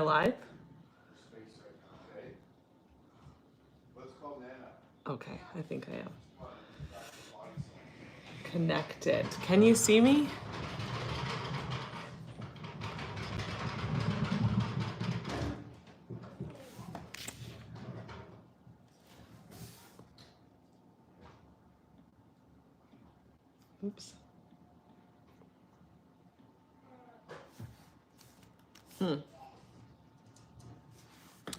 Live? Okay, I think I am. Connected. Can you see me? Oops.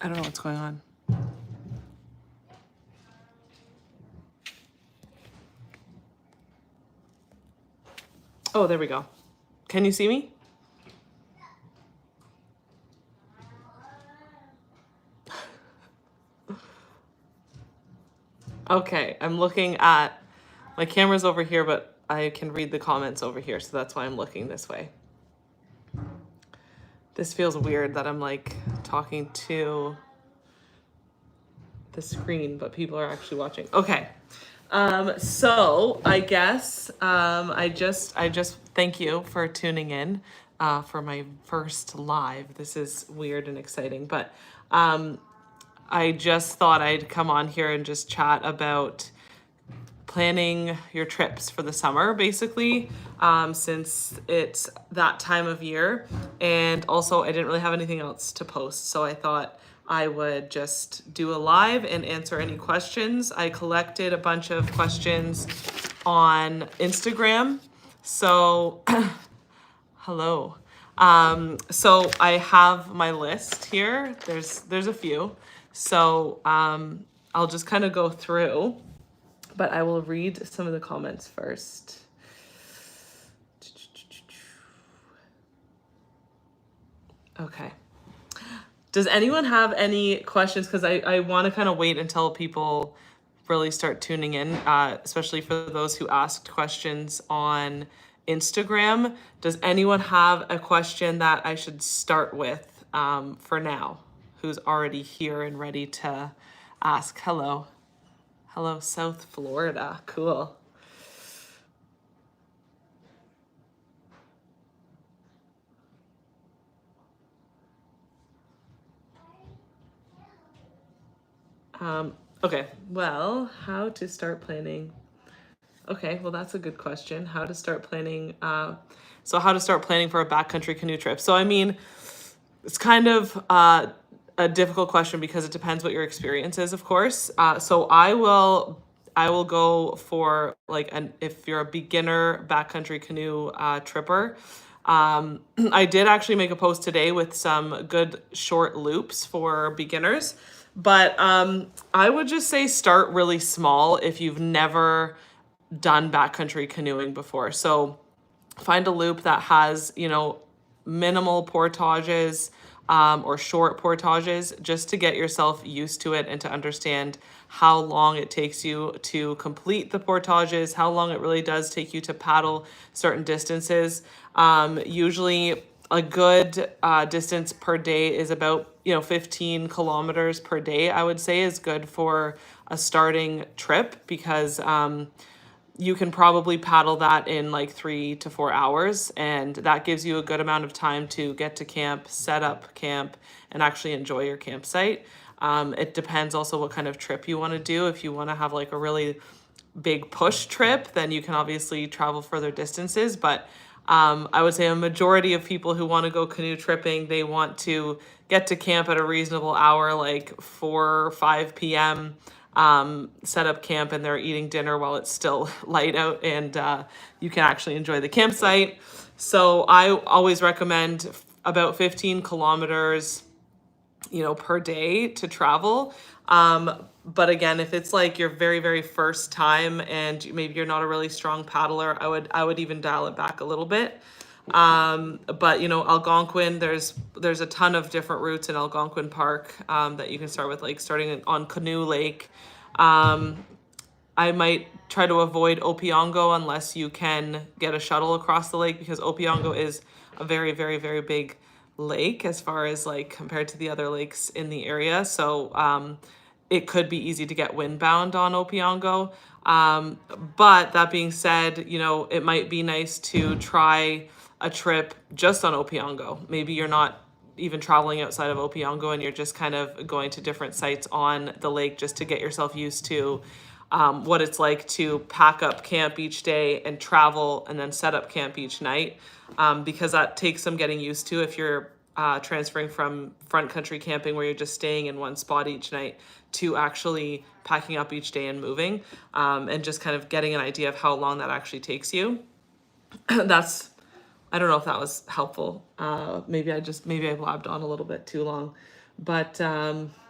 I don't know what's going on. Oh, there we go. Can you see me? Okay, I'm looking at, my camera's over here, but I can read the comments over here, so that's why I'm looking this way. This feels weird that I'm like talking to the screen, but people are actually watching. Okay. So I guess I just thank you for tuning in for my first live. This is weird and exciting, but I just thought I'd come on here and just chat about planning your trips for the summer, basically, since it's that time of year. And also, I didn't really have anything else to post, so I thought I would just do a live and answer any questions. I collected a bunch of questions on Instagram. So, hello. So I have my list here. There's a few. So I'll just kind of go through, but I will read some of the comments first. Okay. Does anyone have any questions? Because I want to kind of wait until people really start tuning in, especially for those who asked questions on Instagram. Does anyone have a question that I should start with for now? Who's already here and ready to ask? Hello. Hello, South Florida. Cool. Okay, well, how to start planning? Okay, well, that's a good question. How to start planning? So how to start planning for a backcountry canoe trip? So, I mean, it's kind of a difficult question because it depends what your experience is, of course. So I will go for like if you're a beginner backcountry canoe tripper. I did actually make a post today with some good short loops for beginners, but I would just say start really small if you've never done backcountry canoeing before. So find a loop that has, minimal portages or short portages, just to get yourself used to it and to understand how long it takes you to complete the portages, how long it really does take you to paddle certain distances. Usually a good distance per day is about 15 kilometers per day, I would say, is good for a starting trip, because you can probably paddle that in like 3 to 4 hours, and that gives you a good amount of time to get to camp, set up camp, and actually enjoy your campsite. It depends also what kind of trip you want to do. If you want to have like a really big push trip, then you can obviously travel further distances. But I would say a majority of people who want to go canoe tripping, they want to get to camp at a reasonable hour, like 4 or 5 p.m., set up camp, and they're eating dinner while it's still light out, and you can actually enjoy the campsite. So I always recommend about 15 kilometers, per day to travel. But again, if it's like your very, very first time and maybe you're not a really strong paddler, I would even dial it back a little bit. But Algonquin, there's a ton of different routes in Algonquin Park that you can start with, like starting on Canoe Lake. I might try to avoid Opiongo unless you can get a shuttle across the lake, because Opiongo is a very, very, very big lake as far as like compared to the other lakes in the area. So it could be easy to get windbound on Opiongo. But that being said, it might be nice to try a trip just on Opiongo. Maybe you're not even traveling outside of Opiongo and you're just kind of going to different sites on the lake just to get yourself used to what it's like to pack up camp each day and travel and then set up camp each night, because that takes some getting used to if you're transferring from front country camping where you're just staying in one spot each night to actually packing up each day and moving, and just kind of getting an idea of how long that actually takes you. That's, I don't know if that was helpful. Maybe I blabbed on a little bit too long, but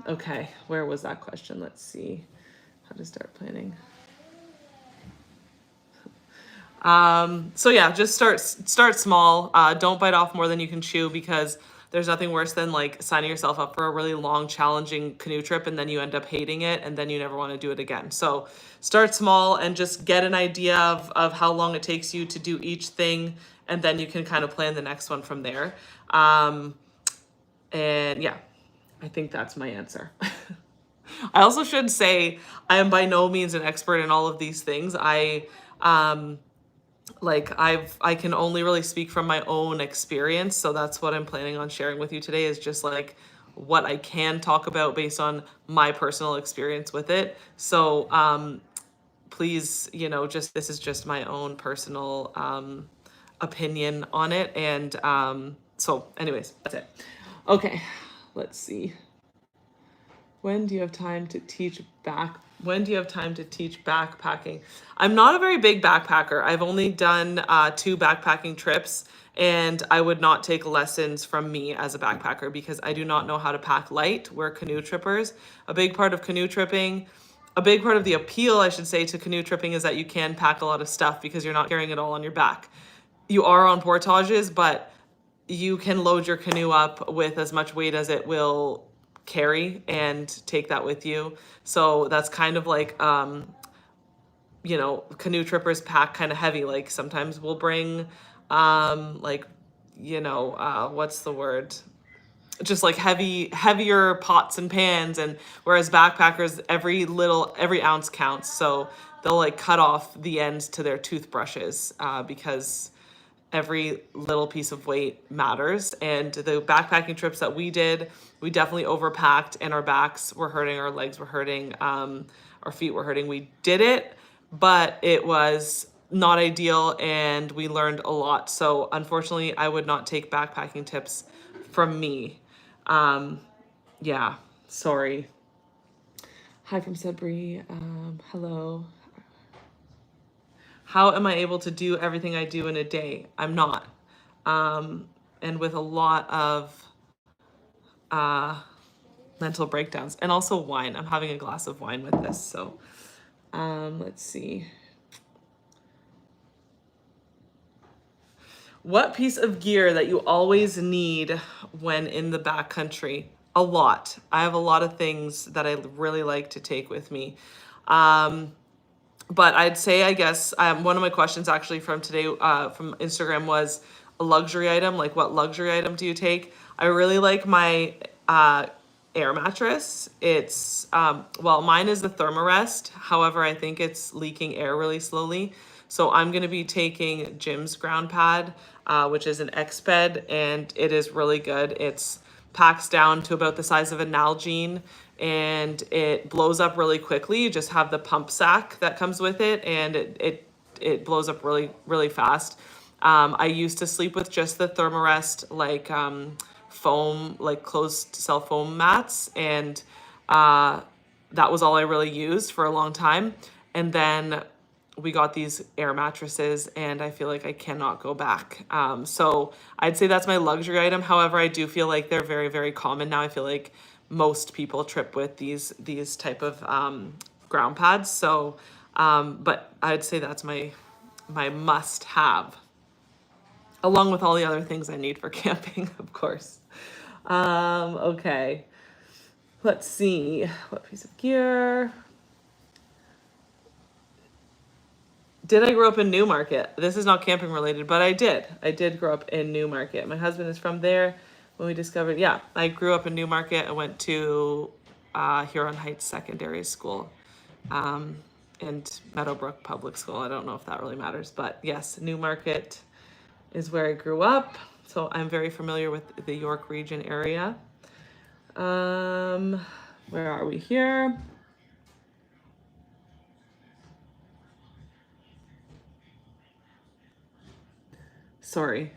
okay, where was that question? Let's see. How to start planning. So yeah, just start small. Don't bite off more than you can chew, because there's nothing worse than like signing yourself up for a really long, challenging canoe trip and then you end up hating it and then you never want to do it again. So start small and just get an idea of how long it takes you to do each thing, and then you can kind of plan the next one from there. And yeah, I think that's my answer. I also should say I am by no means an expert in all of these things. I can only really speak from my own experience, so that's what I'm planning on sharing with you today, is just like what I can talk about based on my personal experience with it. So please, just this is just my own personal opinion on it, and so anyways, that's it. Okay, let's see. When do you have time to teach backpacking? I'm not a very big backpacker. I've only done 2 backpacking trips, and I would not take lessons from me as a backpacker because I do not know how to pack light. We're canoe trippers. A big part of the appeal, I should say, to canoe tripping is that you can pack a lot of stuff because you're not carrying it all on your back. You are on portages, but you can load your canoe up with as much weight as it will carry and take that with you. So that's kind of like, canoe trippers pack kind of heavy. Like sometimes we'll bring, what's the word? Just like heavier pots and pans. And whereas backpackers, every ounce counts. So they'll like cut off the ends to their toothbrushes, because every little piece of weight matters. And the backpacking trips that we did, we definitely overpacked, and our backs were hurting, our legs were hurting, our feet were hurting. We did it, but it was not ideal and we learned a lot. So unfortunately, I would not take backpacking tips from me. Yeah, sorry. Hi from Sudbury. Hello. How am I able to do everything I do in a day? I'm not. And with a lot of mental breakdowns, and also wine. I'm having a glass of wine with this. So let's see. What piece of gear that you always need when in the backcountry? A lot. I have a lot of things that I really like to take with me. But I'd say, I guess, one of my questions actually from today, from Instagram, was a luxury item. Like, what luxury item do you take? I really like my air mattress. It's, mine is the Thermarest. However, I think it's leaking air really slowly. So I'm going to be taking Jim's ground pad, which is an X bed, and it is really good. It's packs down to about the size of a Nalgene, and it blows up really quickly. You just have the pump sack that comes with it, and it blows up really, really fast. I used to sleep with just the Thermarest, foam, like closed cell foam mats, and that was all I really used for a long time. And then we got these air mattresses, and I feel like I cannot go back. So I'd say that's my luxury item. However, I do feel like they're very, very common now. I feel like most people trip with these type of ground pads. So, but I'd say that's my must have, along with all the other things I need for camping, of course. Okay, let's see. What piece of gear? Did I grow up in Newmarket? This is not camping related, but I did. I did grow up in Newmarket. My husband is from there. When we discovered, yeah, I grew up in Newmarket. I went to Huron Heights Secondary School and Meadowbrook Public School. I don't know if that really matters, but yes, Newmarket is where I grew up. So I'm very familiar with the York region area. Where are we here? Sorry.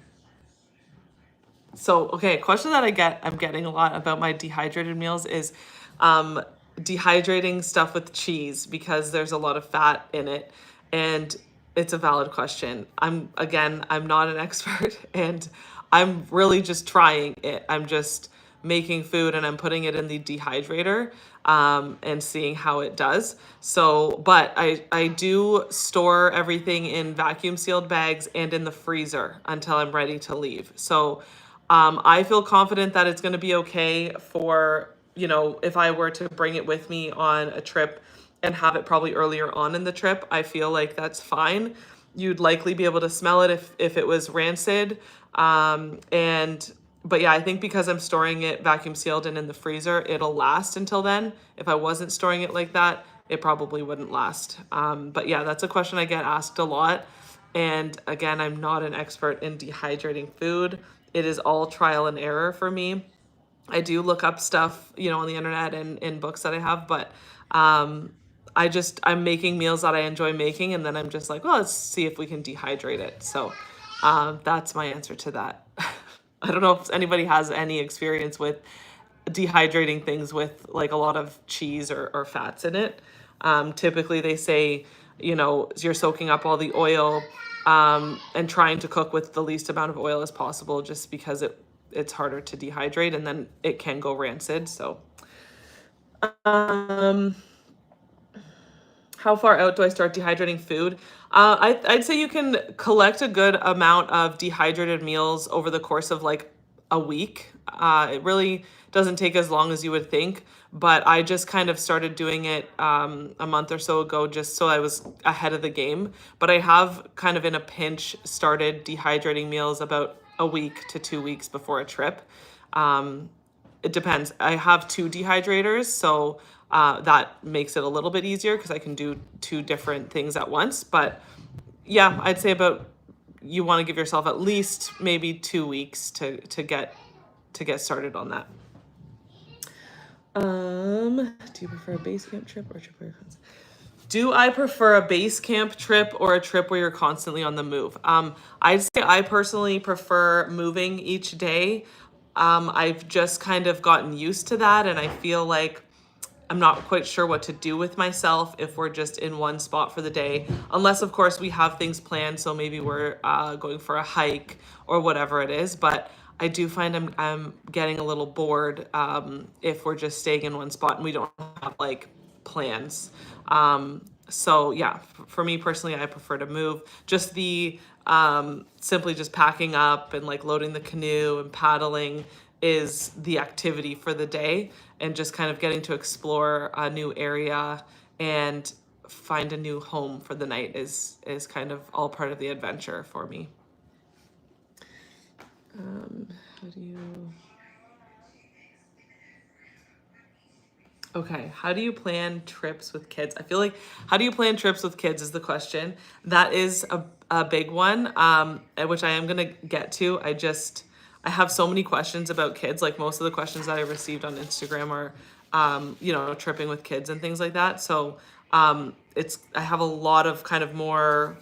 So, okay, a question that I'm getting a lot about my dehydrated meals is um, dehydrating stuff with cheese because there's a lot of fat in it. And it's a valid question. I'm not an expert and I'm really just trying it. I'm just making food and I'm putting it in the dehydrator and seeing how it does. So, but I do store everything in vacuum sealed bags and in the freezer until I'm ready to leave. So, I feel confident that it's going to be okay for, if I were to bring it with me on a trip and have it probably earlier on in the trip, I feel like that's fine. You'd likely be able to smell it if it was rancid. But yeah, I think because I'm storing it vacuum sealed and in the freezer, it'll last until then. If I wasn't storing it like that, it probably wouldn't last. But yeah, that's a question I get asked a lot. And again, I'm not an expert in dehydrating food. It is all trial and error for me. I do look up stuff, on the internet and in books that I have, but I'm making meals that I enjoy making, and then I'm just like, well, let's see if we can dehydrate it. So that's my answer to that. I don't know if anybody has any experience with dehydrating things with like a lot of cheese or fats in it. Typically, they say, you're soaking up all the oil and trying to cook with the least amount of oil as possible, just because it's harder to dehydrate and then it can go rancid. So, um, how far out do I start dehydrating food? I'd say you can collect a good amount of dehydrated meals over the course of like a week. It really doesn't take as long as you would think, but I just kind of started doing it a month or so ago just so I was ahead of the game. But I have kind of in a pinch started dehydrating meals about a week to 2 weeks before a trip. It depends. I have two dehydrators, so that makes it a little bit easier because I can do two different things at once. But yeah, I'd say about you want to give yourself at least maybe 2 weeks to get started on that. Do you prefer a base camp trip or a trip where you're constantly? Do I prefer a base camp trip or a trip where you're constantly on the move? I'd say I personally prefer moving each day. I've just kind of gotten used to that, and I feel like I'm not quite sure what to do with myself if we're just in one spot for the day, unless of course we have things planned. So maybe we're going for a hike or whatever it is. But I do find I'm getting a little bored if we're just staying in one spot and we don't have like plans. So yeah, for me personally, I prefer to move. Just the simply just packing up and like loading the canoe and paddling is the activity for the day, and just kind of getting to explore a new area and find a new home for the night is kind of all part of the adventure for me. How do you Okay, how do you plan trips with kids? I feel like how do you plan trips with kids is the question. That is a big one, which I am gonna get to. I have so many questions about kids. Like most of the questions that I received on Instagram are, tripping with kids and things like that. So I have a lot of kind of more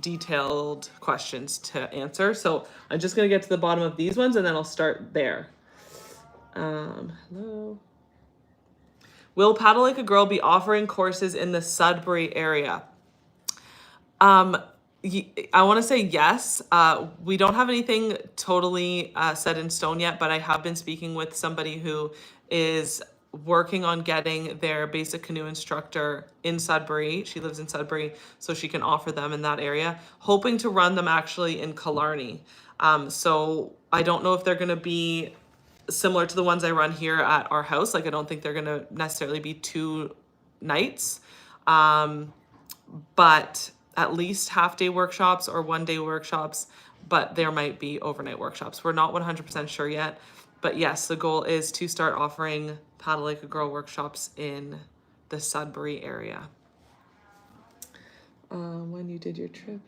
detailed questions to answer. So I'm just gonna get to the bottom of these ones and then I'll start there. Hello. Will Paddle Like a Girl be offering courses in the Sudbury area? Um, I want to say yes. We don't have anything totally set in stone yet, but I have been speaking with somebody who is working on getting their basic canoe instructor in Sudbury. She lives in Sudbury, so she can offer them in that area, hoping to run them actually in Killarney. So I don't know if they're going to be similar to the ones I run here at our house. Like, I don't think they're going to necessarily be 2 nights, but at least half-day workshops or one-day workshops, but there might be overnight workshops. We're not 100% sure yet, but yes, the goal is to start offering Paddle Like a Girl workshops in the Sudbury area. When you did your trip?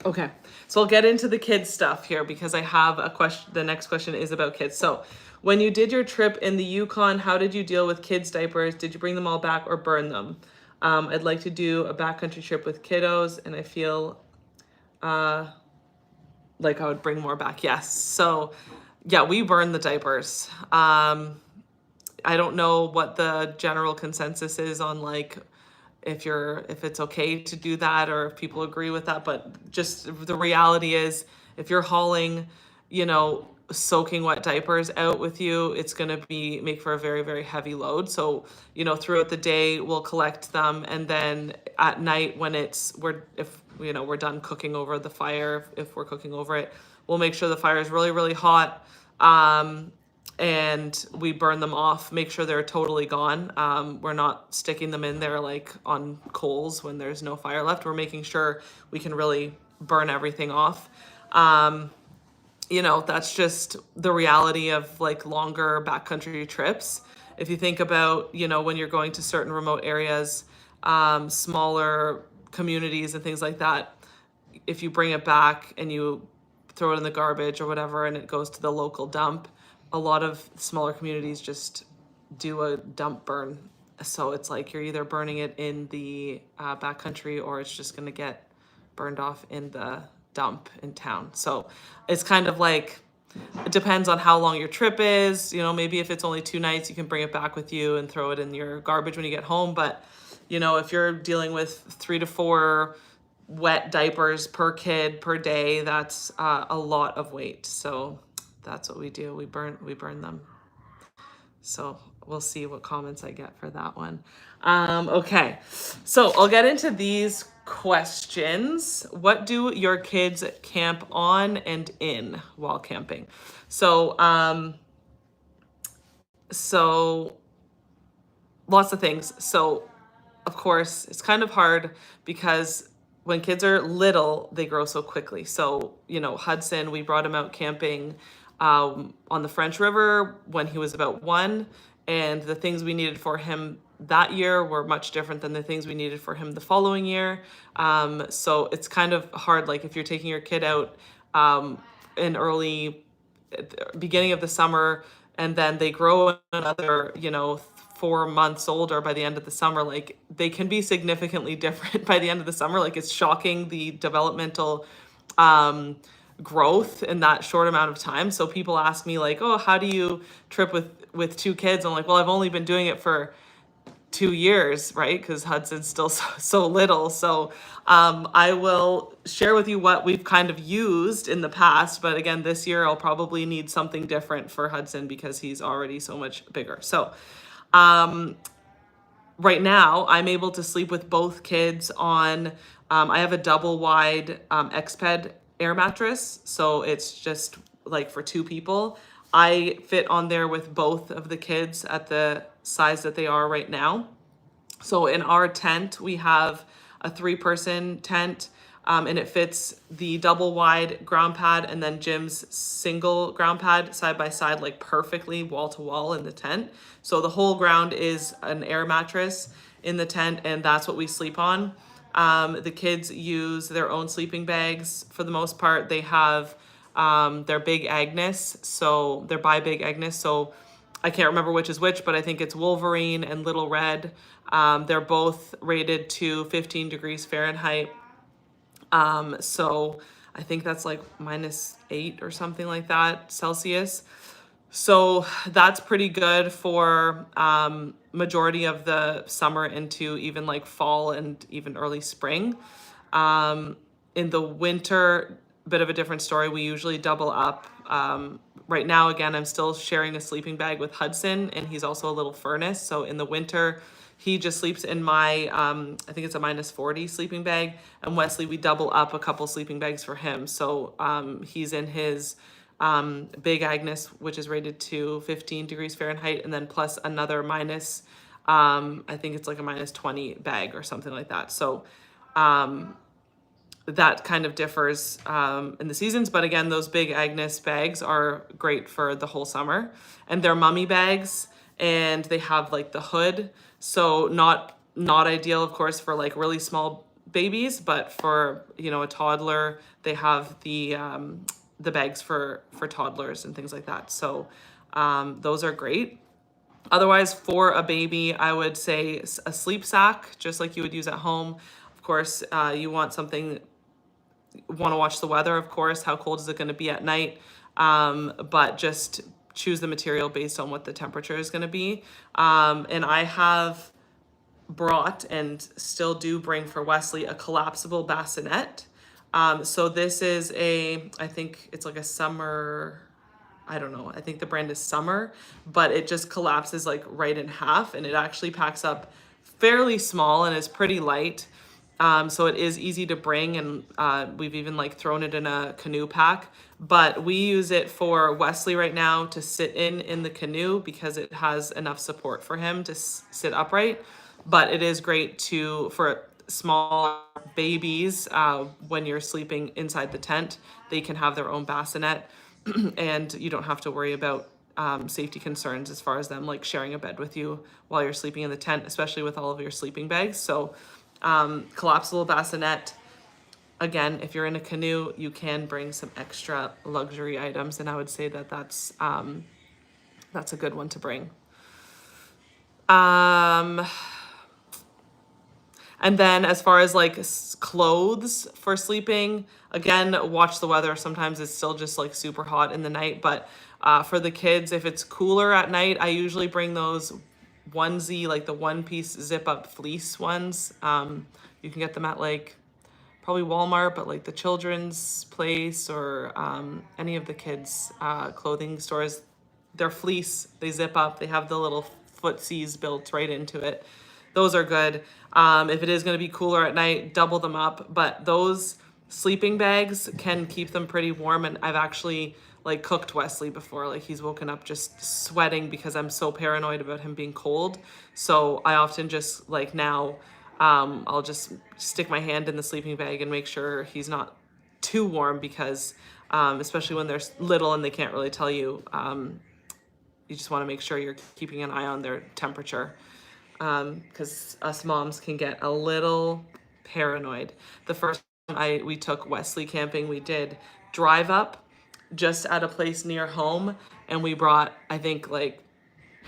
Okay, so I'll get into the kids stuff here because I have a question. The next question is about kids. So, when you did your trip in the Yukon, how did you deal with kids' diapers? Did you bring them all back or burn them? I'd like to do a backcountry trip with kiddos, and I feel like I would bring more back. Yes. So, yeah, we burn the diapers. I don't know what the general consensus is on like if it's okay to do that or if people agree with that, but just the reality is if you're hauling, soaking wet diapers out with you, it's going to be make for a very, very heavy load. So, throughout the day we'll collect them, and then at night when we're done cooking over the fire, if we're cooking over it, we'll make sure the fire is really, really hot. And we burn them off, make sure they're totally gone. We're not sticking them in there like on coals when there's no fire left. We're making sure we can really burn everything off. That's just the reality of like longer backcountry trips. If you think about, when you're going to certain remote areas, smaller communities and things like that, if you bring it back and you throw it in the garbage or whatever and it goes to the local dump, a lot of smaller communities just do a dump burn. So it's like you're either burning it in the backcountry or it's just going to get burned off in the dump in town. So it's kind of like, it depends on how long your trip is. Maybe if it's only 2 nights, you can bring it back with you and throw it in your garbage when you get home. But, if you're dealing with 3 to 4 wet diapers per kid per day, that's a lot of weight. So that's what we do. We burn them. So we'll see what comments I get for that one. Okay, so I'll get into these questions. What do your kids camp on and in while camping? So lots of things. So of course, it's kind of hard because when kids are little, they grow so quickly. So, Hudson, we brought him out camping on the French River when he was about 1. And the things we needed for him that year were much different than the things we needed for him the following year. So it's kind of hard, like if you're taking your kid out in beginning of the summer, and then they grow another, 4 months older by the end of the summer, like they can be significantly different by the end of the summer. Like it's shocking the developmental growth in that short amount of time. So people ask me like, oh, how do you trip with 2 kids? I'm like, well, I've only been doing it for 2 years, right? Because Hudson's still so little. So I will share with you what we've kind of used in the past. But again, this year I'll probably need something different for Hudson because he's already so much bigger. So right now I'm able to sleep with both kids on, I have a double wide Exped air mattress. So it's just like for 2 people. I fit on there with both of the kids at the size that they are right now. So in our tent, we have a 3-person tent, and it fits the double wide ground pad and then Jim's single ground pad side by side, like perfectly wall to wall in the tent. So the whole ground is an air mattress in the tent, and that's what we sleep on. The kids use their own sleeping bags for the most part. They have their Big Agnes, so they're by Big Agnes. So I can't remember which is which, but I think it's Wolverine and Little Red. They're both rated to 15 degrees Fahrenheit. So I think that's like -8 or something like that Celsius. So that's pretty good for majority of the summer into even like fall and even early spring. In the winter, bit of a different story. We usually double up. Right now, again, I'm still sharing a sleeping bag with Hudson, and he's also a little furnace. So in the winter, he just sleeps in my, I think it's a -40 sleeping bag. And Wesley, we double up a couple sleeping bags for him. So he's in his Big Agnes, which is rated to 15 degrees Fahrenheit, and then plus another minus, I think it's like a -20 bag or something like that. So that kind of differs in the seasons. But again, those Big Agnes bags are great for the whole summer. And they're mummy bags, and they have like the hood. So not ideal, of course, for like really small babies, but for, you know, a toddler, they have the bags for toddlers and things like that. So those are great. Otherwise, for a baby, I would say a sleep sack, just like you would use at home. Of course, you want something, want to watch the weather, of course. How cold is it going to be at night? But just choose the material based on what the temperature is going to be. And I have brought and still do bring for Wesley a collapsible bassinet. So this is I think it's like a summer, I don't know, I think the brand is Summer, but it just collapses like right in half, and it actually packs up fairly small and is pretty light. So it is easy to bring, and we've even like thrown it in a canoe pack, but we use it for Wesley right now to sit in the canoe because it has enough support for him to sit upright. But it is great for small babies, when you're sleeping inside the tent, they can have their own bassinet and you don't have to worry about safety concerns as far as them like sharing a bed with you while you're sleeping in the tent, especially with all of your sleeping bags. So collapsible bassinet. Again, if you're in a canoe, you can bring some extra luxury items, and I would say that that's a good one to bring. And then as far as like clothes for sleeping, again, watch the weather. Sometimes it's still just like super hot in the night, but for the kids, if it's cooler at night, I usually bring those onesie, like the one piece zip up fleece ones. You can get them at like probably Walmart, but like the Children's Place or any of the kids clothing stores. They're fleece, they zip up, they have the little footsies built right into it. Those are good. If it is going to be cooler at night, double them up. But those sleeping bags can keep them pretty warm. And I've actually like cooked Wesley before. Like he's woken up just sweating because I'm so paranoid about him being cold. So I often just like now, I'll just stick my hand in the sleeping bag and make sure he's not too warm because especially when they're little and they can't really tell you, you just want to make sure you're keeping an eye on their temperature. Because us moms can get a little paranoid. The first time we took Wesley camping, we did drive up just at a place near home, and we brought, I think, like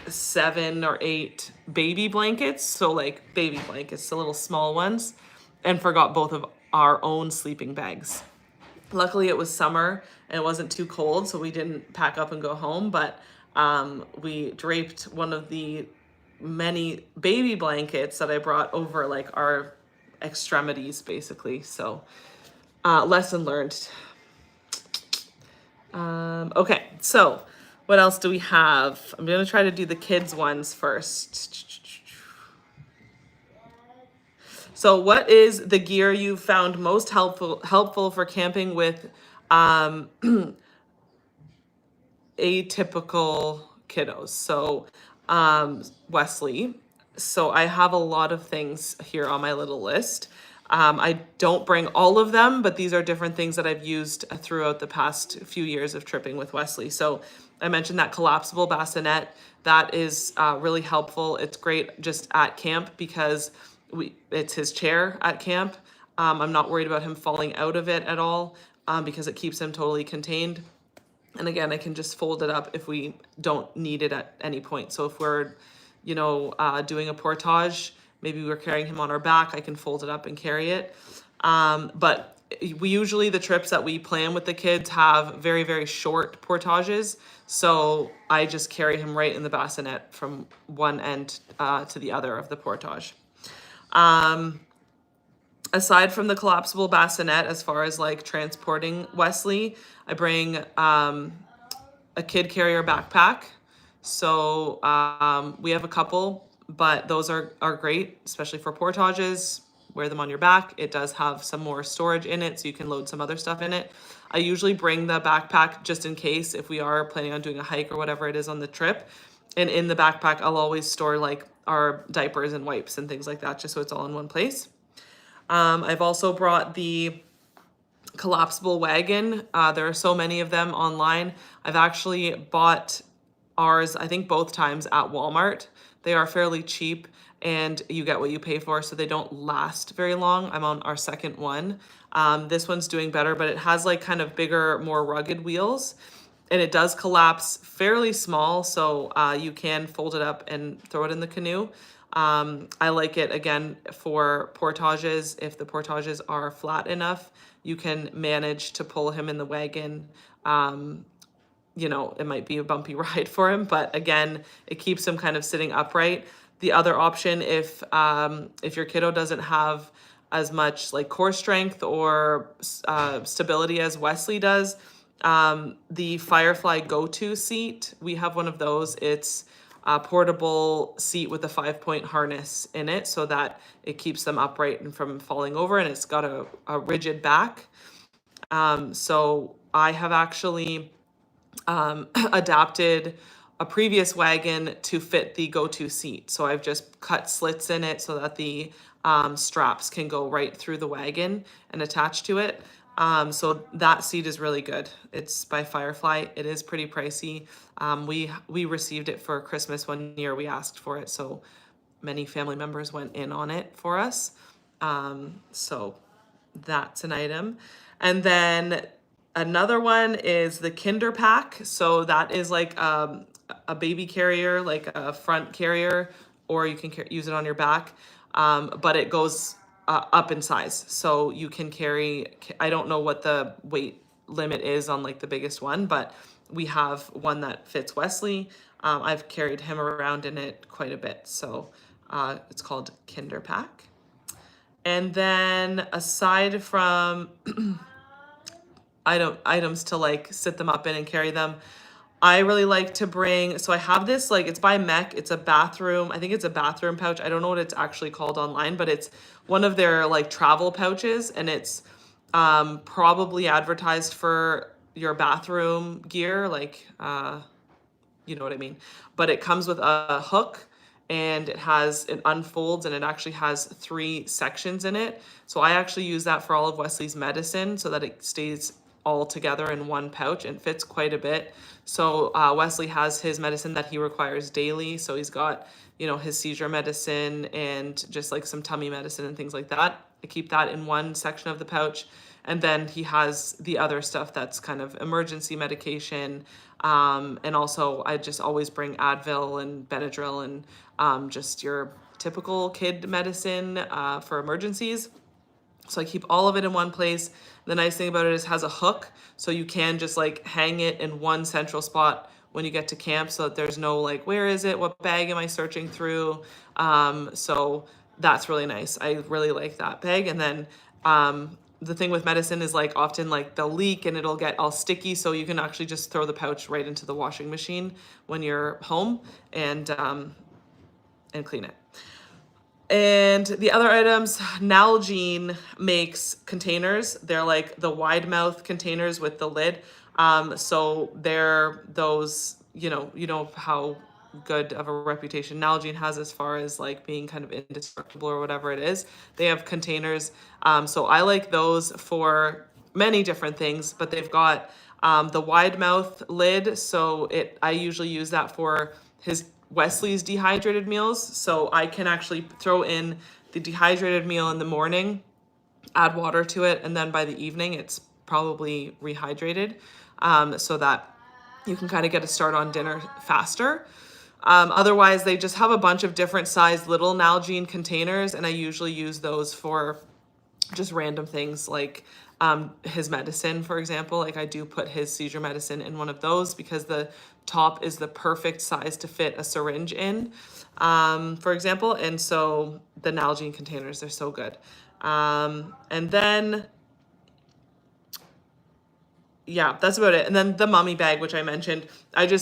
7 or 8 baby blankets, so like baby blankets, the little small ones, and forgot both of our own sleeping bags. Luckily, it was summer and it wasn't too cold, so we didn't pack up and go home, but we draped one of the many baby blankets that I brought over like our extremities basically. So lesson learned. Okay, so what else do we have? I'm gonna try to do the kids ones first. So what is the gear you found most helpful for camping with atypical kiddos? So Wesley. So I have a lot of things here on my little list. I don't bring all of them, but these are different things that I've used throughout the past few years of tripping with Wesley. So I mentioned that collapsible bassinet. That is really helpful. It's great just at camp because it's his chair at camp. I'm not worried about him falling out of it at all because it keeps him totally contained. And again, I can just fold it up if we don't need it at any point. So if we're, doing a portage, maybe we're carrying him on our back, I can fold it up and carry it. But the trips that we plan with the kids have very, very short portages. So I just carry him right in the bassinet from one end to the other of the portage. Aside from the collapsible bassinet, as far as like transporting Wesley, I bring a kid carrier backpack. So we have a couple, but those are great, especially for portages. Wear them on your back. It does have some more storage in it, so you can load some other stuff in it. I usually bring the backpack just in case if we are planning on doing a hike or whatever it is on the trip. And in the backpack, I'll always store like our diapers and wipes and things like that, just so it's all in one place. I've also brought the collapsible wagon. There are so many of them online. I've actually bought ours, I think both times at Walmart. They are fairly cheap and you get what you pay for, so they don't last very long. I'm on our second one. This one's doing better, but it has like kind of bigger, more rugged wheels, and it does collapse fairly small, so you can fold it up and throw it in the canoe. I like it again for portages. If the portages are flat enough, you can manage to pull him in the wagon. You know, it might be a bumpy ride for him, but again, it keeps him kind of sitting upright. The other option, if your kiddo doesn't have as much like core strength or stability as Wesley does, the Firefly Go-To seat, we have one of those. It's a portable seat with a 5-point harness in it so that it keeps them upright and from falling over, and it's got a rigid back. So I have actually adapted a previous wagon to fit the Go-To seat. So I've just cut slits in it so that the straps can go right through the wagon and attach to it. So that seat is really good. It's by Firefly. It is pretty pricey. We received it for Christmas one year. We asked for it, so many family members went in on it for us. So that's an item. And then another one is the Kinder Pack. So that is like a baby carrier, like a front carrier, or you can use it on your back. But it goes up in size. So you can carry, I don't know what the weight limit is on like the biggest one, but we have one that fits Wesley. I've carried him around in it quite a bit. So it's called Kinder Pack. And then aside from items to like sit them up in and carry them, I really like to bring, so I have this, like, it's by Mech. It's a bathroom. I think it's a bathroom pouch. I don't know what it's actually called online, but it's one of their like travel pouches, and it's probably advertised for your bathroom gear, like, you know what I mean? But it comes with a hook, and it unfolds, and it actually has 3 sections in it. So I actually use that for all of Wesley's medicine so that it stays all together in one pouch and fits quite a bit. So Wesley has his medicine that he requires daily. So he's got, you know, his seizure medicine and just like some tummy medicine and things like that. I keep that in one section of the pouch. And then he has the other stuff that's kind of emergency medication. And also I just always bring Advil and Benadryl and just your typical kid medicine for emergencies. So I keep all of it in one place. The nice thing about it is it has a hook, so you can just like hang it in one central spot when you get to camp, so that there's no like, where is it? What bag am I searching through? So that's really nice. I really like that bag. And then the thing with medicine is like often like they'll leak and it'll get all sticky, so you can actually just throw the pouch right into the washing machine when you're home and clean it. And the other items, Nalgene makes containers. They're like the wide mouth containers with the lid. So they're those, you know how good of a reputation Nalgene has as far as like being kind of indestructible or whatever it is. They have containers. So I like those for many different things, but they've got the wide mouth lid. So I usually use that for Wesley's dehydrated meals. So I can actually throw in the dehydrated meal in the morning, add water to it, and then by the evening it's probably rehydrated, so that you can kind of get a start on dinner faster. Otherwise, they just have a bunch of different sized little Nalgene containers, and I usually use those for just random things like his medicine, for example. Like I do put his seizure medicine in one of those because the top is the perfect size to fit a syringe in, for example. And so the Nalgene containers, they're so good. And then, yeah, that's about it. And then the mummy bag, which I mentioned,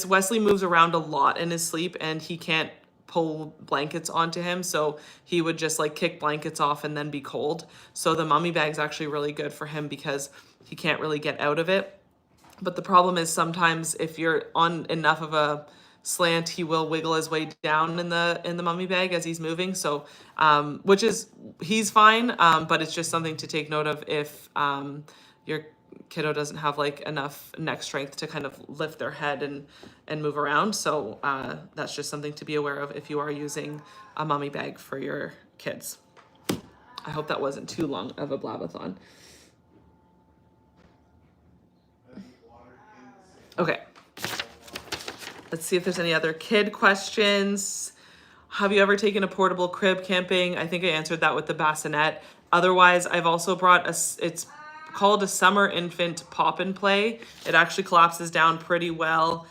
Wesley moves around a lot in his sleep and he can't pull blankets onto him, so he would just like kick blankets off and then be cold. So the mummy bag's actually really good for him because he can't really get out of it. But the problem is sometimes if you're on enough of a slant, he will wiggle his way down in the mummy bag as he's moving. So he's fine, but it's just something to take note of if kiddo doesn't have like enough neck strength to kind of lift their head and move around. So that's just something to be aware of if you are using a mommy bag for your kids. I hope that wasn't too long of a blabathon. Okay. Let's see if there's any other kid questions. Have you ever taken a portable crib camping? I think I answered that with the bassinet. Otherwise, I've also brought it's called a summer infant pop and play. It actually collapses down pretty well.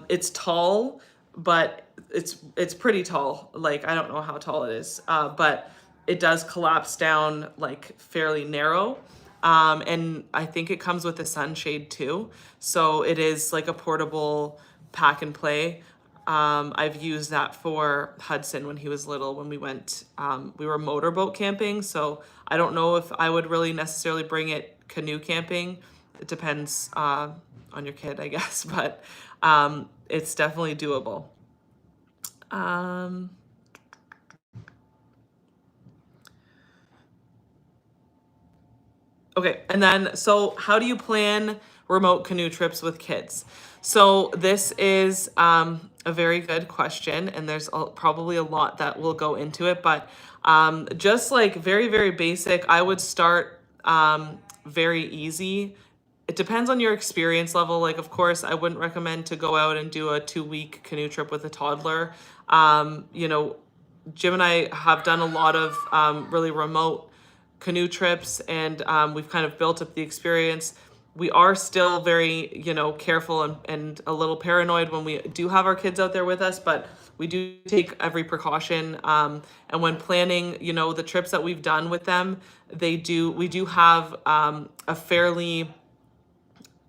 It's tall, but it's pretty tall. Like, I don't know how tall it is, but it does collapse down like fairly narrow. And I think it comes with a sunshade too. So it is like a portable pack and play. I've used that for Hudson when he was little, when we went, we were motorboat camping. So I don't know if I would really necessarily bring it canoe camping. It depends on your kid, I guess, but it's definitely doable. Okay, and then, so how do you plan remote canoe trips with kids? So this is a very good question, and there's probably a lot that will go into it, but just like very, very basic, I would start very easy. It depends on your experience level. Like, of course, I wouldn't recommend to go out and do a 2-week canoe trip with a toddler. You know, Jim and I have done a lot of really remote canoe trips, and we've kind of built up the experience. We are still very, you know, careful and a little paranoid when we do have our kids out there with us, but we do take every precaution. And when planning, you know, the trips that we've done with them, we do have a fairly,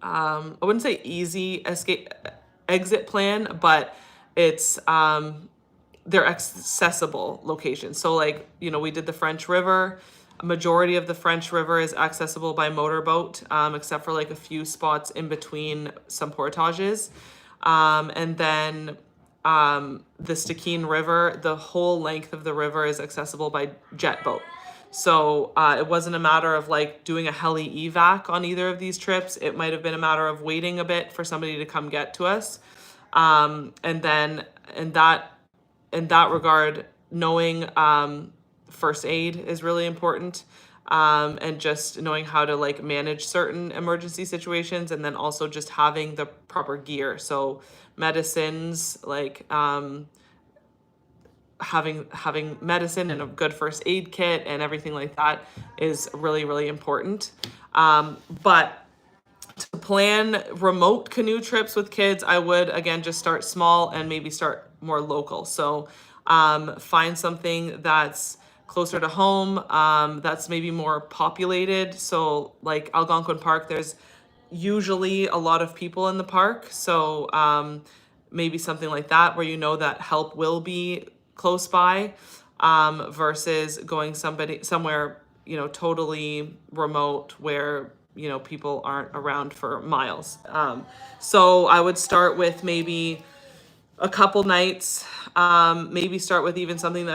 I wouldn't say easy exit plan, but it's, they're accessible locations. So like, you know, we did the French River. A majority of the French River is accessible by motorboat, except for like a few spots in between some portages. And then the Stikine River, the whole length of the river is accessible by jet boat. So it wasn't a matter of like doing a heli evac on either of these trips. It might have been a matter of waiting a bit for somebody to come get to us. And then in that regard, knowing first aid is really important, and just knowing how to like manage certain emergency situations, and then also just having the proper gear. So medicines, like having medicine and a good first aid kit and everything like that is really, really important. But to plan remote canoe trips with kids, I would again just start small and maybe start more local. So find something that's closer to home, that's maybe more populated. So like Algonquin Park, there's usually a lot of people in the park. So maybe something like that where you know that help will be close by, versus going somewhere, you know, totally remote where, you know, people aren't around for miles. So I would start with maybe a couple nights, maybe start with even something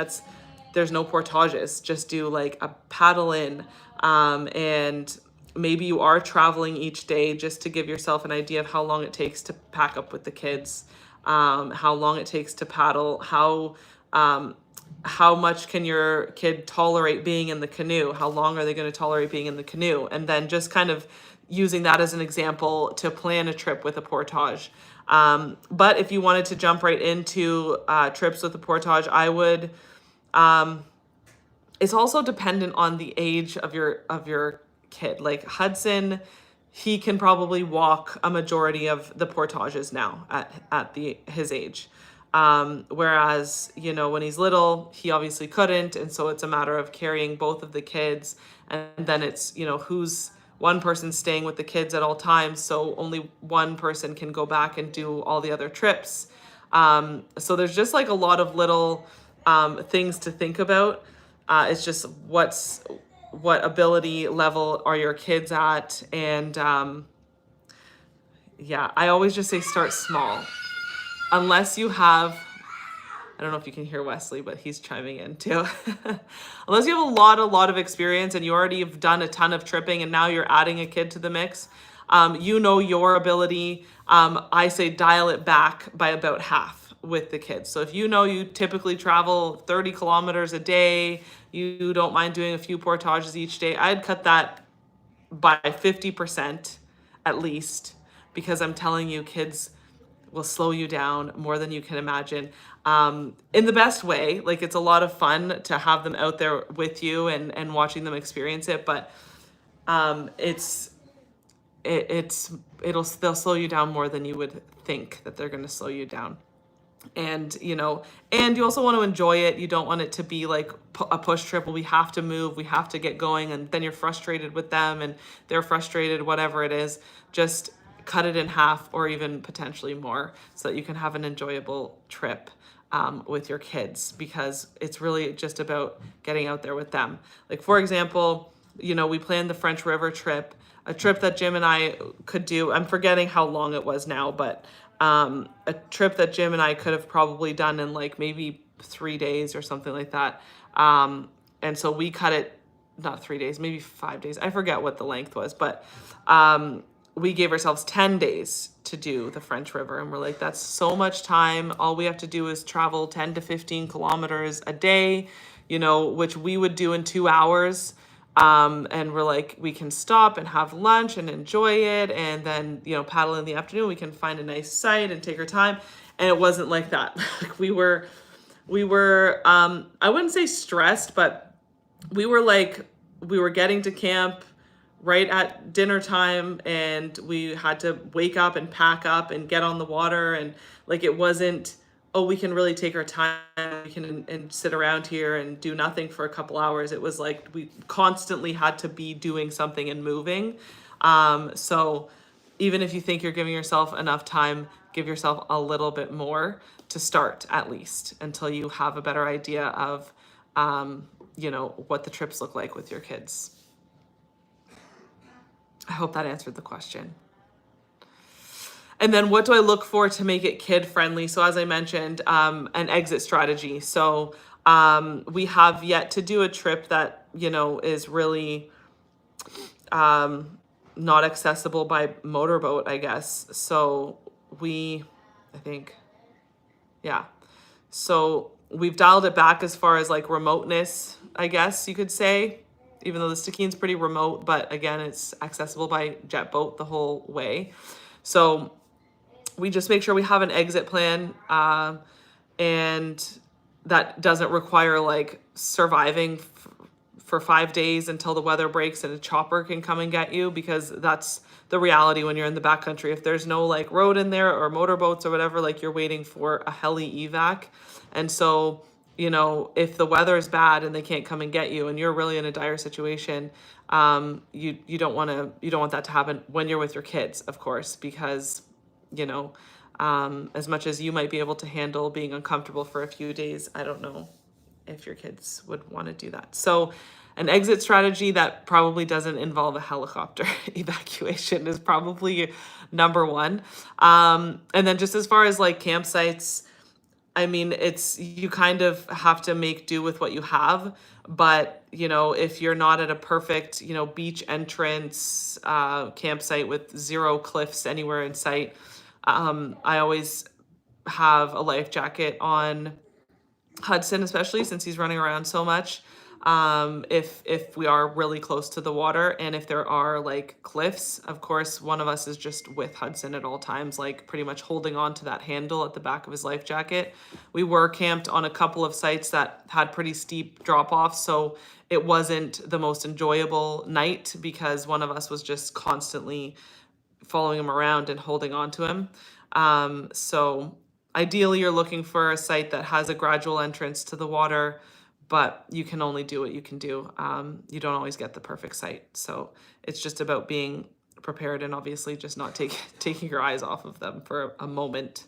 there's no portages, just do like a paddle in, and maybe you are traveling each day, just to give yourself an idea of how long it takes to pack up with the kids, how long it takes to paddle, how much can your kid tolerate being in the canoe, how long are they going to tolerate being in the canoe, and then just kind of using that as an example to plan a trip with a portage. But if you wanted to jump right into trips with a portage, I would, it's also dependent on the age of your kid. Like Hudson, he can probably walk a majority of the portages now at his age. Whereas, you know, when he's little, he obviously couldn't. And so it's a matter of carrying both of the kids. And then it's, you know, who's one person staying with the kids at all times. So only one person can go back and do all the other trips. So there's just like a lot of little things to think about. It's just what ability level are your kids at? And yeah, I always just say start small. Unless you have I don't know if you can hear Wesley, but he's chiming in too. Unless you have a lot of experience and you already have done a ton of tripping and now you're adding a kid to the mix, you know your ability. I say dial it back by about half with the kids. So if you know you typically travel 30 kilometers a day, you don't mind doing a few portages each day, I'd cut that by 50% at least, because I'm telling you, kids will slow you down more than you can imagine, in the best way. Like, it's a lot of fun to have them out there with you and watching them experience it, but they'll slow you down more than you would think that they're going to slow you down. And you also want to enjoy it. You don't want it to be like a push trip. Well, we have to move, we have to get going, and then you're frustrated with them and they're frustrated, whatever it is. Just cut it in half or even potentially more so that you can have an enjoyable trip with your kids, because it's really just about getting out there with them. Like, for example, we planned the French River trip, a trip that Jim and I could do. I'm forgetting how long it was now, but a trip that Jim and I could have probably done in like maybe 3 days or something like that. And so we cut it, not 3 days, maybe 5 days. I forget what the length was, but we gave ourselves 10 days to do the French River. And we're like, that's so much time. All we have to do is travel 10 to 15 kilometers a day, which we would do in 2 hours. And we're like, we can stop and have lunch and enjoy it. And then, paddle in the afternoon, we can find a nice site and take our time. And it wasn't like that. we were, I wouldn't say stressed, but we were getting to camp right at dinner time, and we had to wake up and pack up and get on the water. And like, it wasn't, oh, we can really take our time, we can and sit around here and do nothing for a couple hours. It was like we constantly had to be doing something and moving. So even if you think you're giving yourself enough time, give yourself a little bit more to start, at least, until you have a better idea of, what the trips look like with your kids. I hope that answered the question. And then what do I look for to make it kid friendly? So as I mentioned, an exit strategy. So we have yet to do a trip that, is really not accessible by motorboat, I guess. So So we've dialed it back as far as like remoteness, I guess you could say, even though the Stikeen's pretty remote, but again, it's accessible by jet boat the whole way. So we just make sure we have an exit plan, and that doesn't require like surviving for 5 days until the weather breaks and a chopper can come and get you, because that's the reality when you're in the backcountry. If there's no like road in there or motorboats or whatever, like, you're waiting for a heli evac. And so, if the weather is bad and they can't come and get you and you're really in a dire situation, you don't want that to happen when you're with your kids, of course, because as much as you might be able to handle being uncomfortable for a few days, I don't know if your kids would want to do that. So an exit strategy that probably doesn't involve a helicopter evacuation is probably number one. And then just as far as like campsites, I mean, you kind of have to make do with what you have. But, if you're not at a perfect, beach entrance campsite with 0 cliffs anywhere in sight, I always have a life jacket on Hudson, especially since he's running around so much. If we are really close to the water, and if there are like cliffs, of course, one of us is just with Hudson at all times, like pretty much holding on to that handle at the back of his life jacket. We were camped on a couple of sites that had pretty steep drop-offs, so it wasn't the most enjoyable night because one of us was just constantly following him around and holding on to him. So ideally, you're looking for a site that has a gradual entrance to the water, but you can only do what you can do. You don't always get the perfect site. So it's just about being prepared and obviously just not taking your eyes off of them for a moment.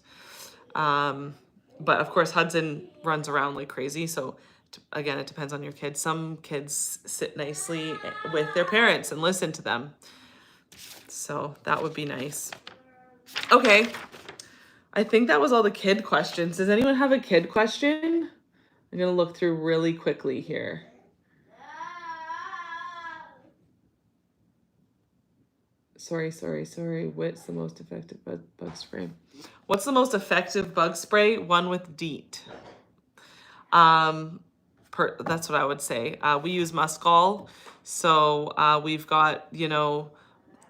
But of course, Hudson runs around like crazy. So again, it depends on your kids. Some kids sit nicely with their parents and listen to them. So that would be nice. Okay. I think that was all the kid questions. Does anyone have a kid question? I'm gonna look through really quickly here. Sorry. What's the most effective bug spray? What's the most effective bug spray? One with DEET. That's what I would say. We use Muscal. So we've got,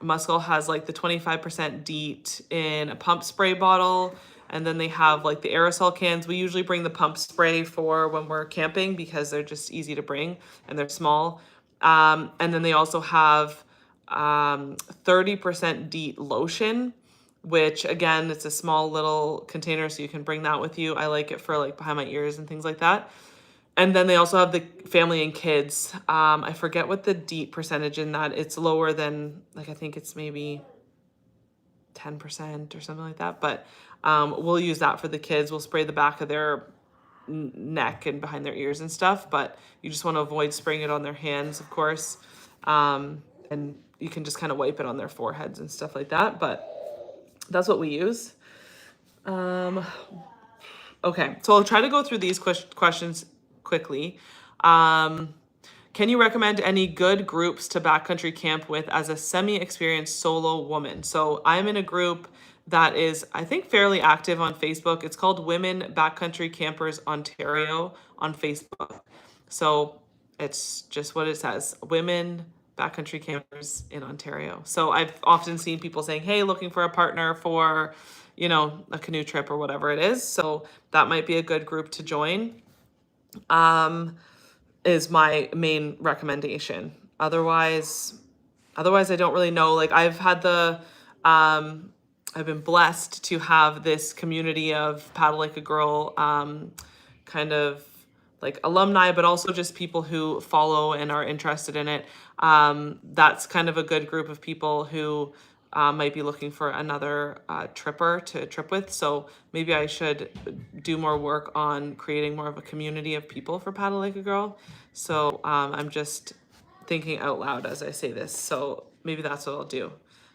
Muscal has like the 25% DEET in a pump spray bottle. And then they have like the aerosol cans. We usually bring the pump spray for when we're camping because they're just easy to bring and they're small. And then they also have 30% DEET lotion, which again, it's a small little container, so you can bring that with you. I like it for like behind my ears and things like that. And then they also have the family and kids. I forget what the DEET percentage in that. It's lower than, like, I think it's maybe 10% or something like that. But we'll use that for the kids. We'll spray the back of their neck and behind their ears and stuff. But you just want to avoid spraying it on their hands, of course. And you can just kind of wipe it on their foreheads and stuff like that. But that's what we use. Okay, so I'll try to go through these questions quickly. Can you recommend any good groups to backcountry camp with as a semi-experienced solo woman? So I'm in a group that is, I think, fairly active on Facebook. It's called Women Backcountry Campers Ontario on Facebook. So it's just what it says, Women Backcountry Campers in Ontario. So I've often seen people saying, hey, looking for a partner for, a canoe trip or whatever it is. So that might be a good group to join. Is my main recommendation. Otherwise I don't really know. Like I've been blessed to have this community of Paddle Like a Girl, kind of like alumni, but also just people who follow and are interested in it. That's kind of a good group of people who might be looking for another tripper to trip with. So maybe I should do more work on creating more of a community of people for Paddle Like a Girl. So I'm just thinking out loud as I say this. So maybe that's what I'll do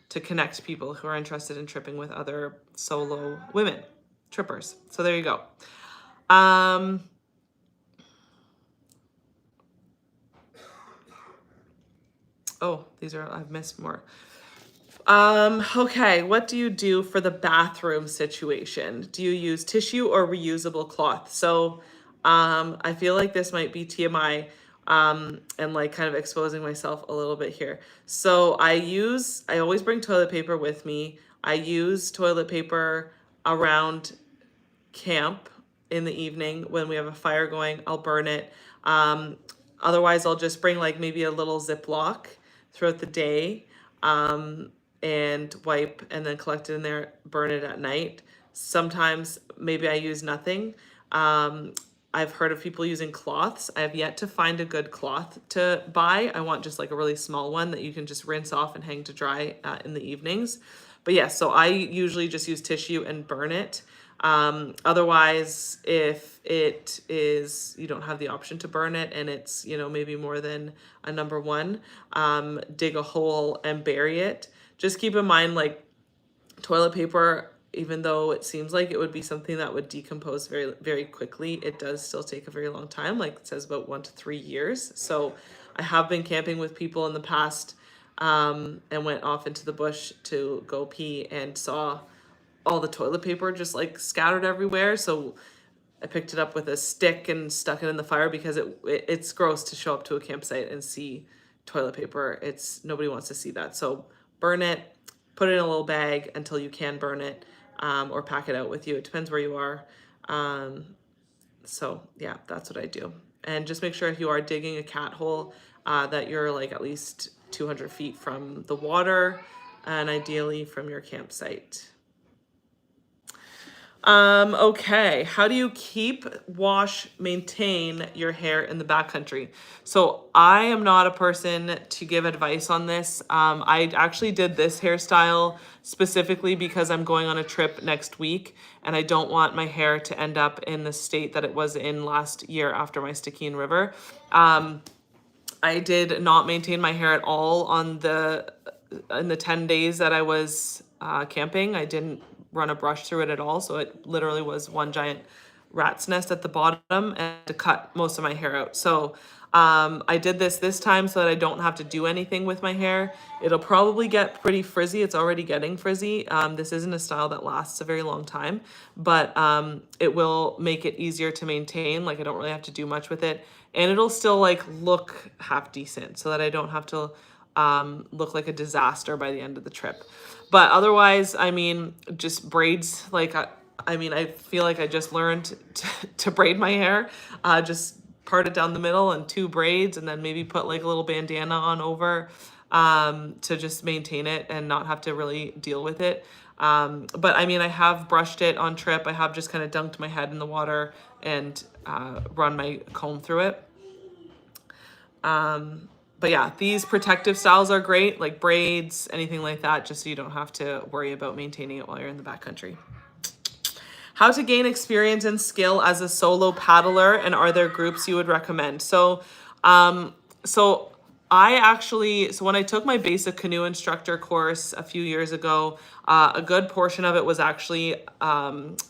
to connect people who are interested in tripping with other solo women trippers. So there you go. Oh, I've missed more. Okay, what do you do for the bathroom situation? Do you use tissue or reusable cloth? So, I feel like this might be TMI, and like kind of exposing myself a little bit here. So I always bring toilet paper with me. I use toilet paper around camp in the evening when we have a fire going. I'll burn it. Otherwise I'll just bring like maybe a little Ziploc throughout the day. And wipe and then collect it in there, burn it at night. Sometimes maybe I use nothing. I've heard of people using cloths. I have yet to find a good cloth to buy. I want just like a really small one that you can just rinse off and hang to dry in the evenings. But yeah, so I usually just use tissue and burn it. Otherwise, if it is, you don't have the option to burn it and it's, maybe more than a number one, dig a hole and bury it. Just keep in mind, like toilet paper, even though it seems like it would be something that would decompose very, very quickly, it does still take a very long time. Like it says about 1 to 3 years. So I have been camping with people in the past, and went off into the bush to go pee and saw all the toilet paper just like scattered everywhere. So I picked it up with a stick and stuck it in the fire because it's gross to show up to a campsite and see toilet paper. Nobody wants to see that. So burn it, put it in a little bag until you can burn it, or pack it out with you. It depends where you are. So yeah, that's what I do. And just make sure if you are digging a cat hole, that you're like at least 200 feet from the water and ideally from your campsite. Okay. How do you keep, wash, maintain your hair in the backcountry? So I am not a person to give advice on this. I actually did this hairstyle specifically because I'm going on a trip next week and I don't want my hair to end up in the state that it was in last year after my Stikine River. I did not maintain my hair at all in the 10 days that I was camping. I didn't run a brush through it at all. So it literally was one giant rat's nest at the bottom, and to cut most of my hair out. So I did this time so that I don't have to do anything with my hair. It'll probably get pretty frizzy. It's already getting frizzy. This isn't a style that lasts a very long time, but it will make it easier to maintain. Like I don't really have to do much with it, and it'll still like look half decent so that I don't have to look like a disaster by the end of the trip. But otherwise, I mean, just braids, like I mean, I feel like I just learned to braid my hair, just part it down the middle and 2 braids, and then maybe put like a little bandana on over to just maintain it and not have to really deal with it. But I mean, I have brushed it on trip. I have just kind of dunked my head in the water and run my comb through it. But yeah, these protective styles are great, like braids, anything like that, just so you don't have to worry about maintaining it while you're in the backcountry. How to gain experience and skill as a solo paddler, and are there groups you would recommend? So when I took my basic canoe instructor course a few years ago, a good portion of it was actually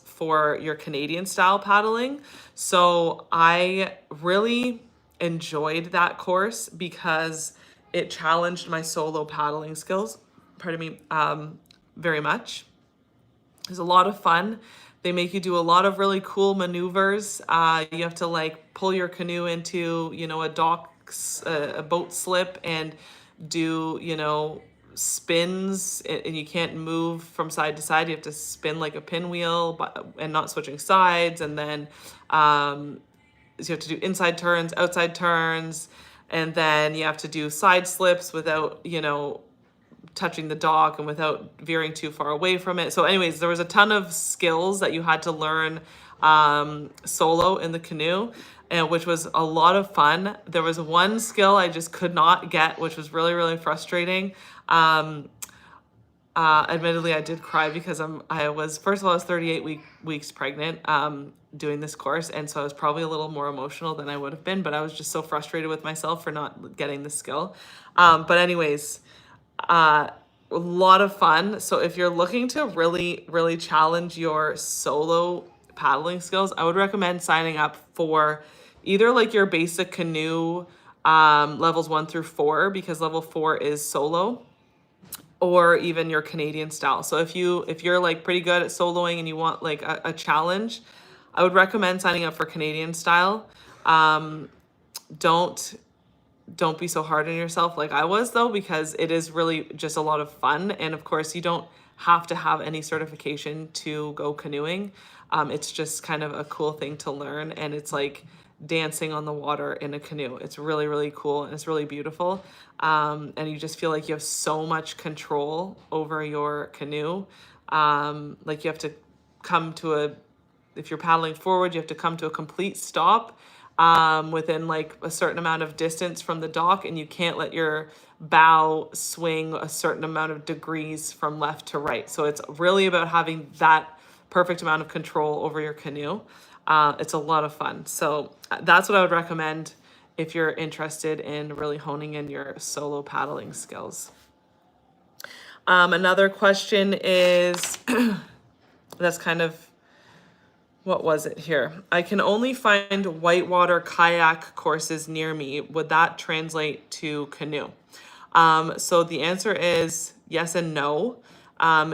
for your Canadian style paddling. So I really enjoyed that course because it challenged my solo paddling skills, very much. It was a lot of fun. They make you do a lot of really cool maneuvers. You have to like pull your canoe into, a boat slip and do, spins, and you can't move from side to side. You have to spin like a pinwheel and not switching sides. And then so you have to do inside turns, outside turns, and then you have to do side slips without, touching the dock and without veering too far away from it. So anyways, there was a ton of skills that you had to learn solo in the canoe, and which was a lot of fun. There was one skill I just could not get, which was really, really frustrating. Admittedly, I did cry because I was 38 weeks pregnant doing this course, and so I was probably a little more emotional than I would have been, but I was just so frustrated with myself for not getting the skill. But anyways, a lot of fun. So if you're looking to really, really challenge your solo paddling skills, I would recommend signing up for either like your basic canoe levels 1 through 4, because level 4 is solo, or even your Canadian style. So if you're like pretty good at soloing and you want like a challenge, I would recommend signing up for Canadian style. Don't be so hard on yourself like I was, though, because it is really just a lot of fun. And of course, you don't have to have any certification to go canoeing. It's just kind of a cool thing to learn, and it's like dancing on the water in a canoe. It's really, really cool, and it's really beautiful. And you just feel like you have so much control over your canoe. Like you have to if you're paddling forward, you have to come to a complete stop within like a certain amount of distance from the dock, and you can't let your bow swing a certain amount of degrees from left to right. So it's really about having that perfect amount of control over your canoe. It's a lot of fun. So that's what I would recommend if you're interested in really honing in your solo paddling skills. Another question is, that's kind of, what was it here? I can only find whitewater kayak courses near me. Would that translate to canoe? So the answer is yes and no.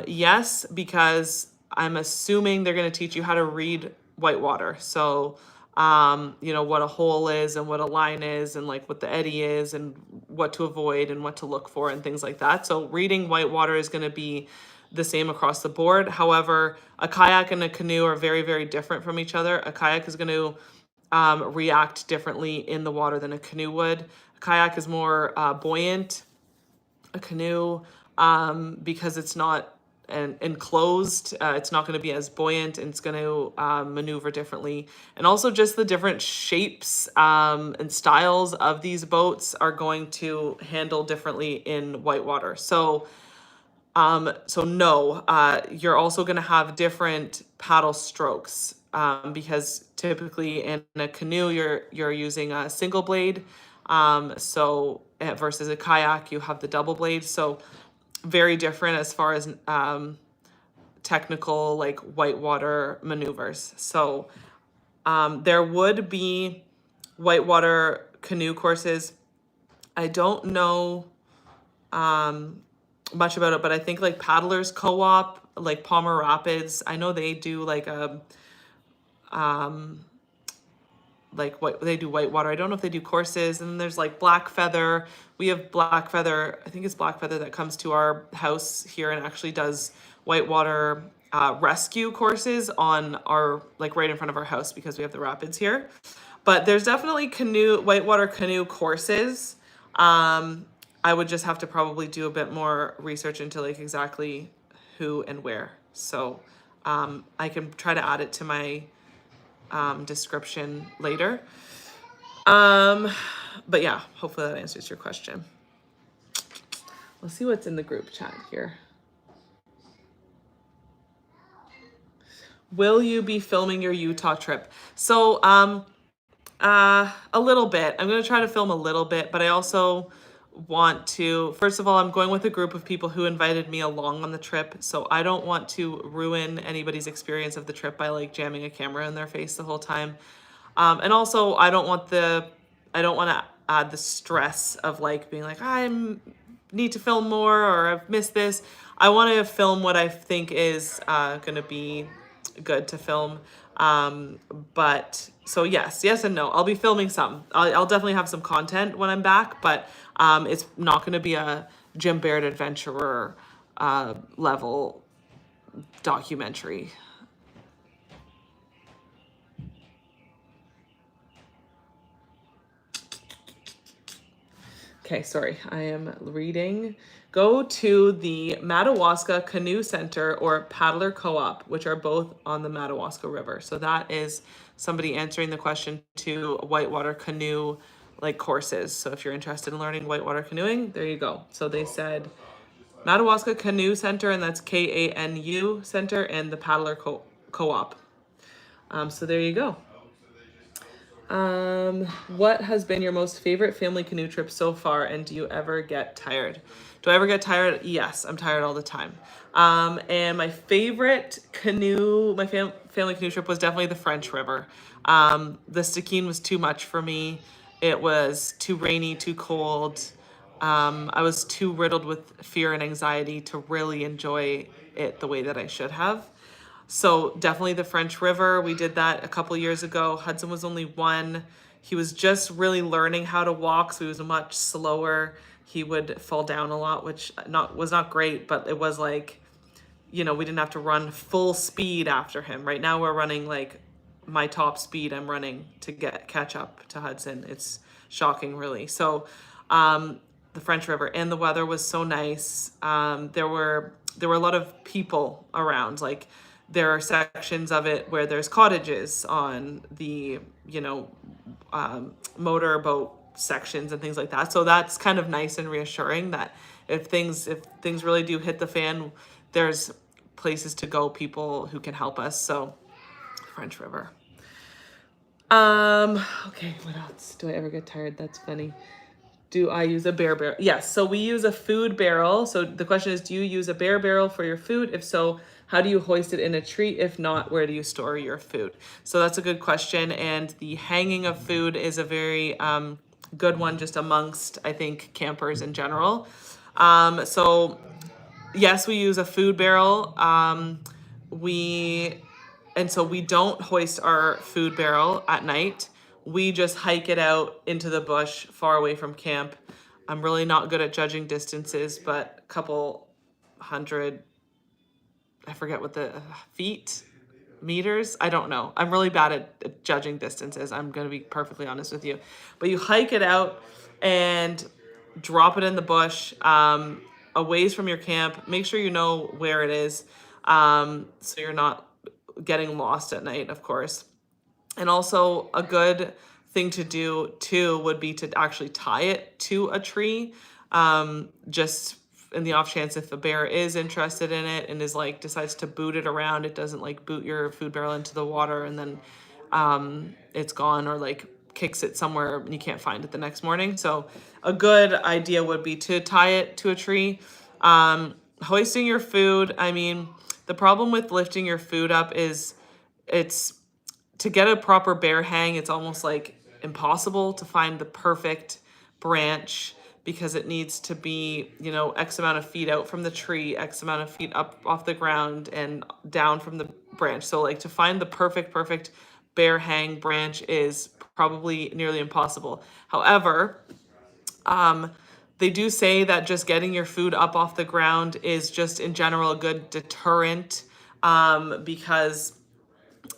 Yes, because I'm assuming they're going to teach you how to read whitewater. So, what a hole is and what a line is and like what the eddy is and what to avoid and what to look for and things like that. So reading whitewater is going to be the same across the board. However, a kayak and a canoe are very, very different from each other. A kayak is going to react differently in the water than a canoe would. A kayak is more buoyant. A canoe, because it's not enclosed, it's not going to be as buoyant, and it's going to maneuver differently. And also just the different shapes and styles of these boats are going to handle differently in whitewater. So no, you're also going to have different paddle strokes because typically in a canoe you're using a single blade. So versus a kayak, you have the double blade. So very different as far as technical like whitewater maneuvers. So there would be whitewater canoe courses. I don't know much about it, but I think like Paddlers Co-op, like Palmer Rapids, I know they do like a like what they do whitewater. I don't know if they do courses. And there's like Black Feather. We have Black Feather. I think it's Black Feather that comes to our house here and actually does whitewater rescue courses on our like right in front of our house because we have the rapids here. But there's definitely whitewater canoe courses. I would just have to probably do a bit more research into like exactly who and where. So I can try to add it to my description later. But yeah, hopefully that answers your question. Let's see what's in the group chat here. Will you be filming your Utah trip? So a little bit. I'm going to try to film a little bit, but I also want to, first of all, I'm going with a group of people who invited me along on the trip. So I don't want to ruin anybody's experience of the trip by like jamming a camera in their face the whole time. And also I don't want to add the stress of like being like, I need to film more or I've missed this. I want to film what I think is going to be good to film. But so yes and no. I'll be filming some. I'll definitely have some content when I'm back, but it's not going to be a Jim Baird adventurer level documentary. Okay, sorry, I am reading. Go to the Madawaska Canoe Center or Paddler Co-op, which are both on the Madawaska River. So that is somebody answering the question to whitewater canoe like courses. So if you're interested in learning whitewater canoeing, there you go. So they said Madawaska Canoe Center, and that's KANU Center, and the Paddler Co-op. So there you go. What has been your most favorite family canoe trip so far, and do you ever get tired? Do I ever get tired? Yes, I'm tired all the time. And my favorite canoe, my family canoe trip was definitely the French River. The Stikine was too much for me. It was too rainy, too cold. I was too riddled with fear and anxiety to really enjoy it the way that I should have. So definitely the French River. We did that a couple years ago. Hudson was only one. He was just really learning how to walk, so he was much slower. He would fall down a lot, which was not great, but it was like, we didn't have to run full speed after him. Right now we're running like my top speed I'm running to catch up to Hudson. It's shocking, really. So the French River, and the weather was so nice. There were a lot of people around. Like, there are sections of it where there's cottages on the, motorboat sections and things like that. So that's kind of nice and reassuring that if things really do hit the fan, there's places to go, people who can help us. So French River. Okay, what else? Do I ever get tired? That's funny. Do I use a bear barrel? Yes, so we use a food barrel. So the question is, do you use a bear barrel for your food? If so, how do you hoist it in a tree? If not, where do you store your food? So that's a good question. And the hanging of food is a very good one just amongst, I think, campers in general. So yes, we use a food barrel. So we don't hoist our food barrel at night. We just hike it out into the bush far away from camp. I'm really not good at judging distances, but a couple hundred, I forget what the meters, I don't know. I'm really bad at judging distances. I'm going to be perfectly honest with you. But you hike it out and drop it in the bush, a ways from your camp. Make sure you know where it is, so you're not getting lost at night, of course. And also a good thing to do too would be to actually tie it to a tree, just in the off chance if a bear is interested in it and is like decides to boot it around, it doesn't like boot your food barrel into the water and then it's gone, or like kicks it somewhere and you can't find it the next morning. So a good idea would be to tie it to a tree. Hoisting your food, I mean, The problem with lifting your food up is it's to get a proper bear hang, it's almost like impossible to find the perfect branch because it needs to be, you know, X amount of feet out from the tree, X amount of feet up off the ground and down from the branch. So like to find the perfect bear hang branch is probably nearly impossible. However, they do say that just getting your food up off the ground is just in general a good deterrent, because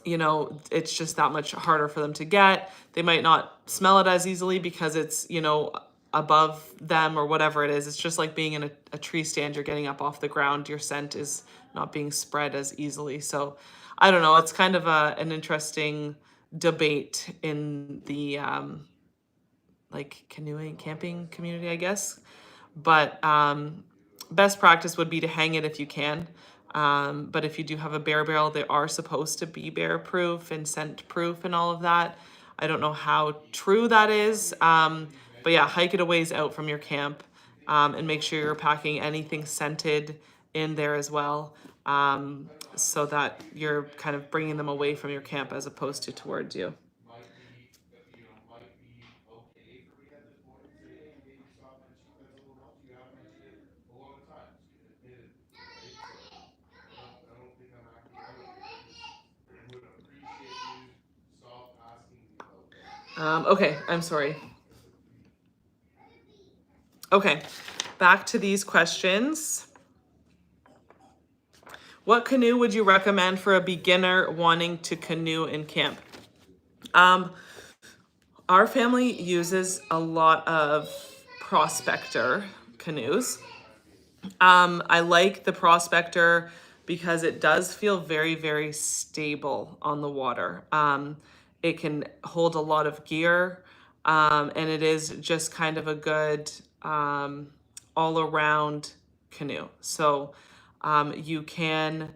you know, it's just that much harder for them to get. They might not smell it as easily because it's, you know, above them or whatever it is. It's just like being in a tree stand, you're getting up off the ground, your scent is not being spread as easily. So I don't know, it's kind of an interesting debate in the like canoeing, camping community, I guess. But best practice would be to hang it if you can. But if you do have a bear barrel, they are supposed to be bear proof and scent proof and all of that. I don't know how true that is. But yeah, hike it a ways out from your camp, and make sure you're packing anything scented in there as well, so that you're kind of bringing them away from your camp as opposed to towards you. Okay, I'm sorry. Okay, back to these questions. What canoe would you recommend for a beginner wanting to canoe in camp? Our family uses a lot of Prospector canoes. I like the Prospector because it does feel very stable on the water. It can hold a lot of gear, and it is just kind of a good all around canoe. So you can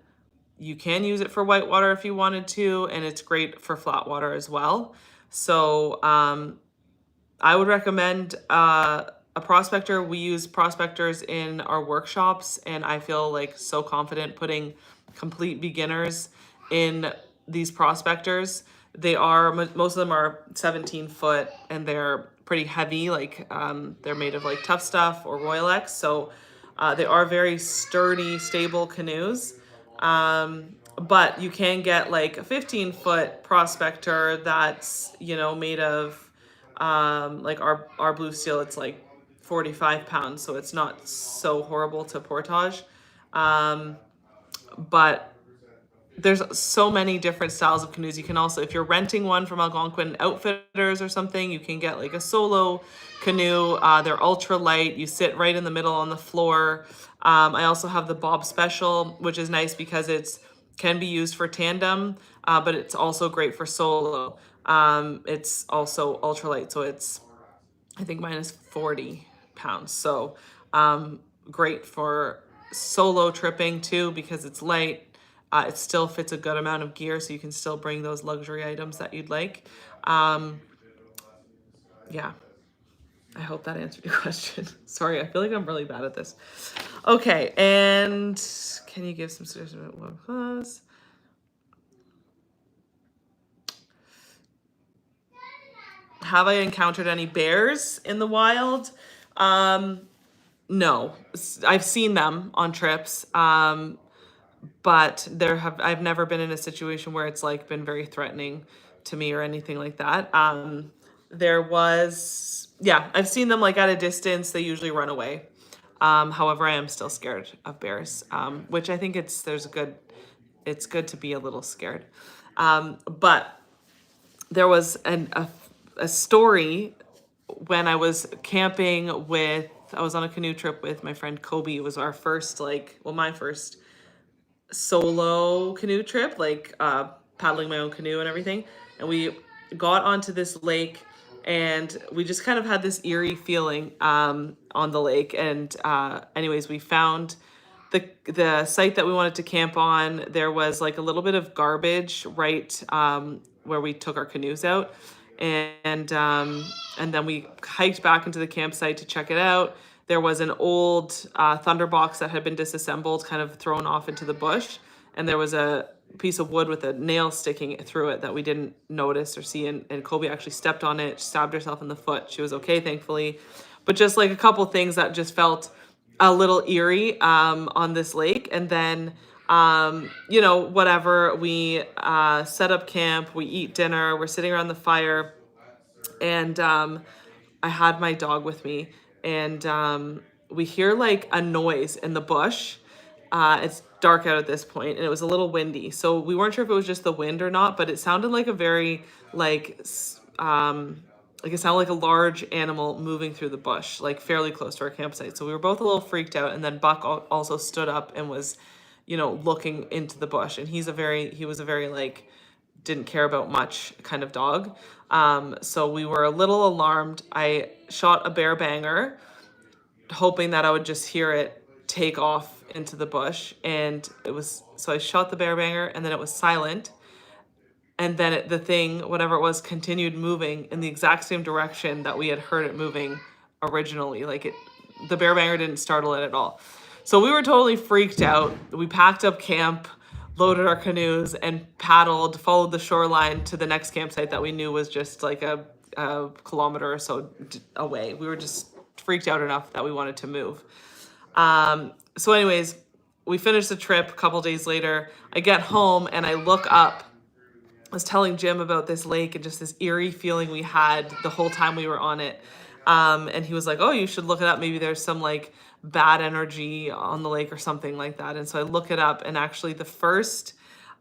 use it for whitewater if you wanted to, and it's great for flat water as well. So I would recommend a Prospector. We use Prospectors in our workshops, and I feel like so confident putting complete beginners in these Prospectors. They are, most of them are 17 foot, and they're pretty heavy. Like they're made of like Tough Stuff or Royal X. So they are very sturdy, stable canoes. But you can get like a 15-foot Prospector that's, you know, made of like our blue steel. It's like 45 pounds, so it's not so horrible to portage. But there's so many different styles of canoes. You can also, if you're renting one from Algonquin Outfitters or something, you can get like a solo canoe. They're ultra light. You sit right in the middle on the floor. I also have the Bob Special, which is nice because it's can be used for tandem, but it's also great for solo. It's also ultralight, so it's, I think mine is 40 pounds. So great for solo tripping too because it's light. It still fits a good amount of gear, so you can still bring those luxury items that you'd like. Yeah, I hope that answered your question. Sorry, I feel like I'm really bad at this. Okay, and can you give some suggestions about what class? Have I encountered any bears in the wild? No, I've seen them on trips, but I've never been in a situation where it's like been very threatening to me or anything like that. Yeah, I've seen them like at a distance. They usually run away. However, I am still scared of bears, which I think it's good to be a little scared. But there was a story when I was camping I was on a canoe trip with my friend Kobe. It was our first, my first solo canoe trip, paddling my own canoe and everything. And we got onto this lake, and we just kind of had this eerie feeling on the lake. And anyways, we found the site that we wanted to camp on. There was like a little bit of garbage right where we took our canoes out, and then we hiked back into the campsite to check it out. There was an old Thunderbox that had been disassembled, kind of thrown off into the bush, and there was a piece of wood with a nail sticking through it that we didn't notice or see, and Kobe actually stepped on it, stabbed herself in the foot. She was okay, thankfully, but just like a couple things that just felt a little eerie on this lake. And then whatever, we set up camp, we eat dinner, we're sitting around the fire, and I had my dog with me, and we hear like a noise in the bush. It's dark out at this point, and it was a little windy, so we weren't sure if it was just the wind or not. But it sounded like a very like it sounded like a large animal moving through the bush, like fairly close to our campsite. So we were both a little freaked out. And then Buck also stood up and was, looking into the bush. And he was a very like didn't care about much kind of dog. So we were a little alarmed. I shot a bear banger, hoping that I would just hear it take off into the bush. And so I shot the bear banger, and then it was silent. And then the thing, whatever it was, continued moving in the exact same direction that we had heard it moving originally. The bear banger didn't startle it at all. So we were totally freaked out. We packed up camp, loaded our canoes, and paddled, followed the shoreline to the next campsite that we knew was just like a kilometer or so away. We were just freaked out enough that we wanted to move. So anyways, we finished the trip a couple days later. I get home and I look up. I was telling Jim about this lake and just this eerie feeling we had the whole time we were on it. And he was like, oh, you should look it up. Maybe there's some like bad energy on the lake or something like that. And so I look it up, and actually the first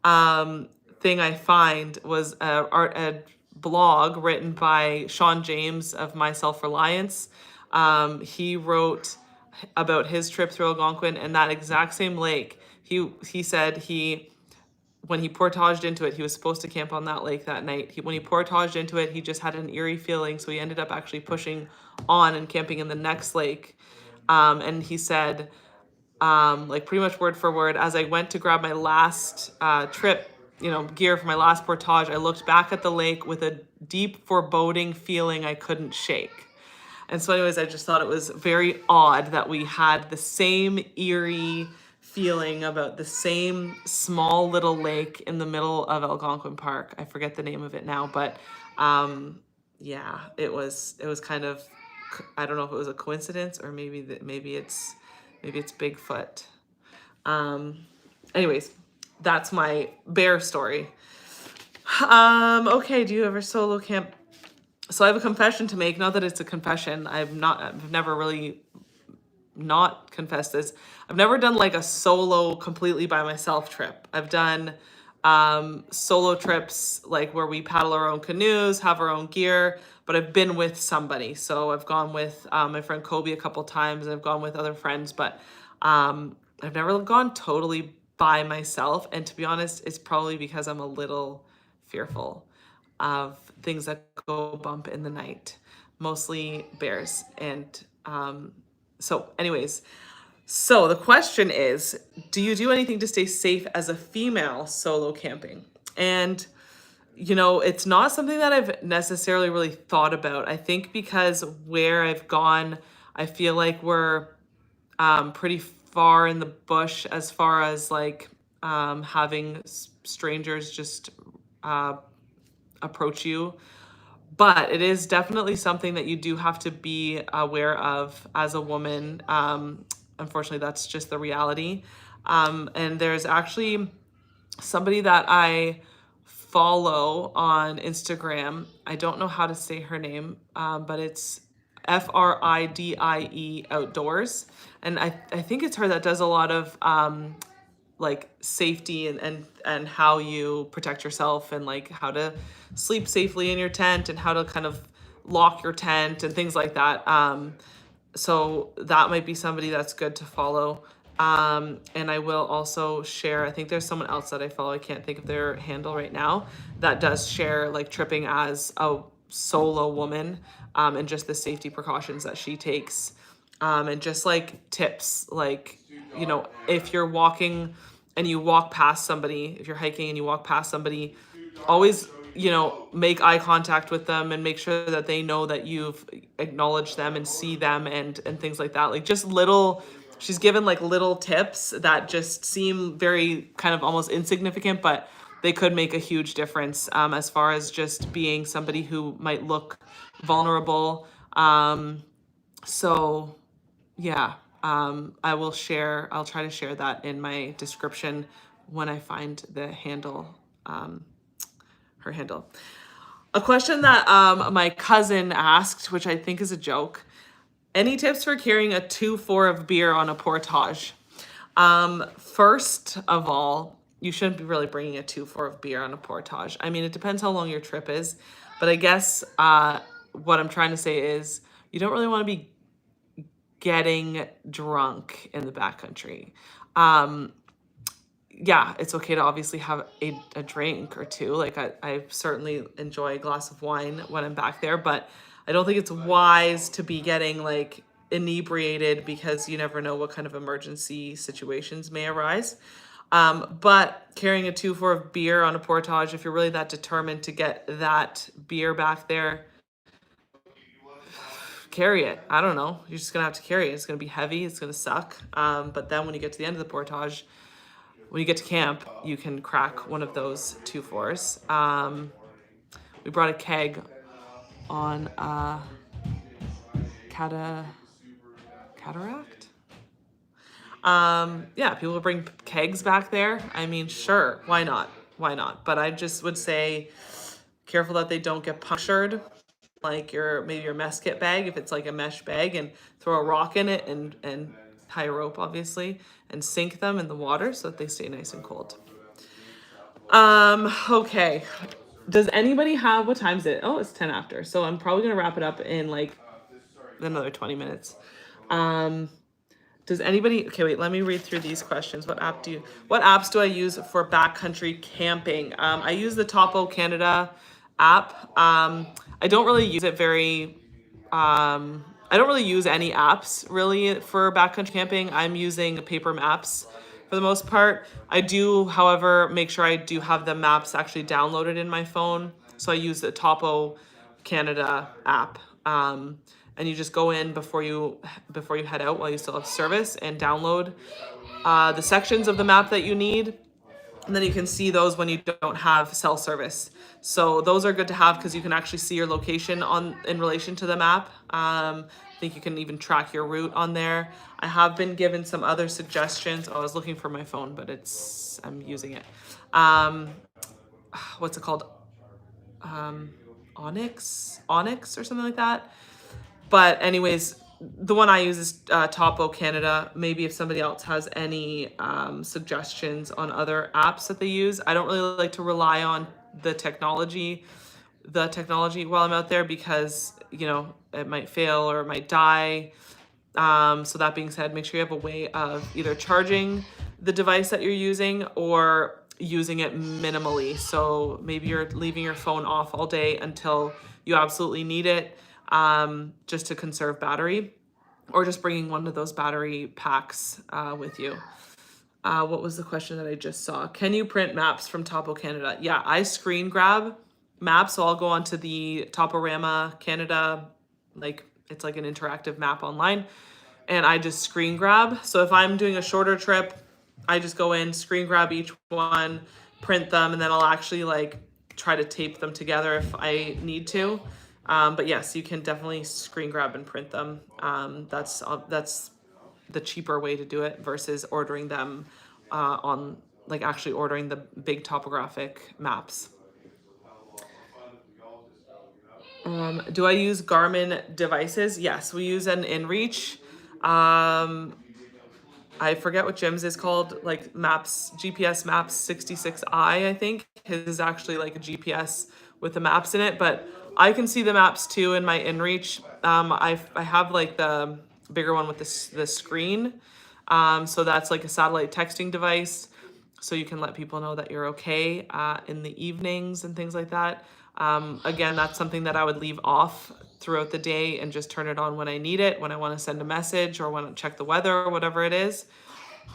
thing I find was a blog written by Sean James of My Self-Reliance. He wrote about his trip through Algonquin, and that exact same lake. He said when he portaged into it, he was supposed to camp on that lake that night. When he portaged into it, he just had an eerie feeling, so he ended up actually pushing on and camping in the next lake. And he said, like pretty much word for word, as I went to grab my last trip, gear for my last portage, I looked back at the lake with a deep foreboding feeling I couldn't shake. And so anyways, I just thought it was very odd that we had the same eerie feeling about the same small little lake in the middle of Algonquin Park. I forget the name of it now, but yeah, it was kind of, I don't know if it was a coincidence or maybe it's Bigfoot. Anyways, that's my bear story. Okay, do you ever solo camp? So I have a confession to make. Not that it's a confession. I've never really not confessed this. I've never done like a solo completely by myself trip. I've done solo trips like where we paddle our own canoes, have our own gear, but I've been with somebody. So I've gone with my friend Kobe a couple times, and I've gone with other friends, but I've never gone totally by myself. And to be honest, it's probably because I'm a little fearful of things that go bump in the night, mostly bears. And so anyways, so the question is, do you do anything to stay safe as a female solo camping? And, it's not something that I've necessarily really thought about. I think because where I've gone, I feel like we're pretty far in the bush as far as like having strangers just approach you. But it is definitely something that you do have to be aware of as a woman. Unfortunately, that's just the reality. And there's actually somebody that I follow on Instagram. I don't know how to say her name, but it's FRIDIE Outdoors. And I think it's her that does a lot of like safety and how you protect yourself, and like how to sleep safely in your tent, and how to kind of lock your tent and things like that. So that might be somebody that's good to follow. And I will also share, I think there's someone else that I follow, I can't think of their handle right now, that does share like tripping as a solo woman, and just the safety precautions that she takes. And just like tips, like, if you're walking and you walk past somebody, if you're hiking and you walk past somebody, always, make eye contact with them and make sure that they know that you've acknowledged them and see them and things like that. Like just little she's given like little tips that just seem very kind of almost insignificant, but they could make a huge difference as far as just being somebody who might look vulnerable. So yeah, I'll try to share that in my description when I find the handle, her handle. A question that my cousin asked, which I think is a joke. Any tips for carrying a 2-4 of beer on a portage? First of all, you shouldn't be really bringing a 2-4 of beer on a portage. I mean, it depends how long your trip is, but I guess what I'm trying to say is you don't really want to be getting drunk in the backcountry. Yeah, it's okay to obviously have a drink or two. Like I certainly enjoy a glass of wine when I'm back there, but I don't think it's wise to be getting like inebriated because you never know what kind of emergency situations may arise. But carrying a 2-4 of beer on a portage, if you're really that determined to get that beer back there, carry it. I don't know. You're just gonna have to carry it. It's gonna be heavy. It's gonna suck. But then when you get to the end of the portage, when you get to camp, you can crack one of those 2-4s. We brought a keg on cataract. Yeah, people bring kegs back there. I mean, sure, why not? Why not? But I just would say, careful that they don't get punctured. Like maybe your mess kit bag, if it's like a mesh bag, and throw a rock in it and tie a rope, obviously, and sink them in the water so that they stay nice and cold. Okay. Does anybody have, what time is it? Oh, it's 10 after. So I'm probably gonna wrap it up in like another 20 minutes. Does anybody, okay, wait, let me read through these questions. What apps do I use for backcountry camping? I use the Topo Canada app. I don't really use it I don't really use any apps really for backcountry camping. I'm using paper maps for the most part. I do, however, make sure I do have the maps actually downloaded in my phone. So I use the Topo Canada app. And you just go in before you head out while you still have service and download the sections of the map that you need. And then you can see those when you don't have cell service. So those are good to have because you can actually see your location in relation to the map. I think you can even track your route on there. I have been given some other suggestions. Oh, I was looking for my phone, but I'm using it. What's it called? Onyx or something like that. But anyways, the one I use is Topo Canada. Maybe if somebody else has any suggestions on other apps that they use. I don't really like to rely on the technology while I'm out there because, it might fail or it might die. So that being said, make sure you have a way of either charging the device that you're using or using it minimally. So maybe you're leaving your phone off all day until you absolutely need it, just to conserve battery, or just bringing one of those battery packs with you. What was the question that I just saw? Can you print maps from Topo Canada? Yeah, I screen grab maps. So I'll go onto the Toporama Canada, it's like an interactive map online, and I just screen grab. So if I'm doing a shorter trip, I just go in, screen grab each one, print them, and then I'll actually try to tape them together if I need to. But yes, you can definitely screen grab and print them. That's the cheaper way to do it versus ordering them actually ordering the big topographic maps. Do I use Garmin devices? Yes, we use an InReach. I forget what Jim's is called, GPS Maps 66i, I think. His is actually like a GPS with the maps in it, but I can see the maps too in my InReach. I have the bigger one with the screen. So that's like a satellite texting device. So you can let people know that you're okay in the evenings and things like that. Again, that's something that I would leave off throughout the day and just turn it on when I need it, when I want to send a message or want to check the weather or whatever it is.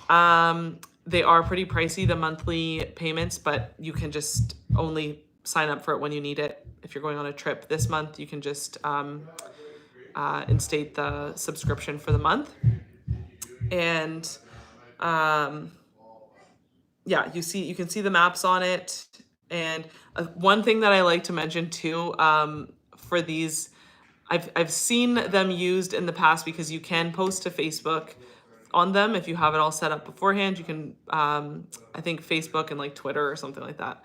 They are pretty pricey, the monthly payments, but you can just only sign up for it when you need it. If you're going on a trip this month, you can just instate the subscription for the month. And yeah, you can see the maps on it. And one thing that I like to mention too, for these, I've seen them used in the past because you can post to Facebook on them if you have it all set up beforehand. You can, I think Facebook and like Twitter or something like that.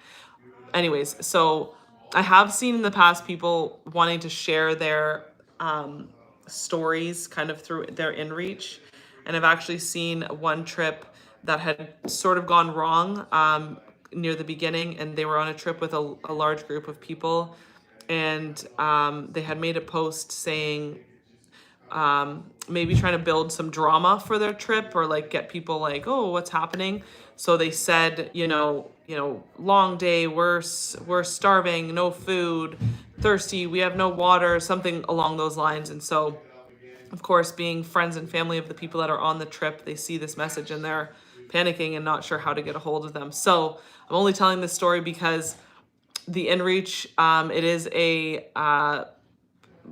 Anyways, so I have seen in the past people wanting to share their stories kind of through their inReach. And I've actually seen one trip that had sort of gone wrong near the beginning, and they were on a trip with a large group of people. And they had made a post saying, maybe trying to build some drama for their trip, or like get people like, oh, what's happening? So they said, long day, we're starving, no food, thirsty, we have no water, something along those lines. And so, of course, being friends and family of the people that are on the trip, they see this message and they're panicking and not sure how to get a hold of them. So I'm only telling this story because the inReach, it is a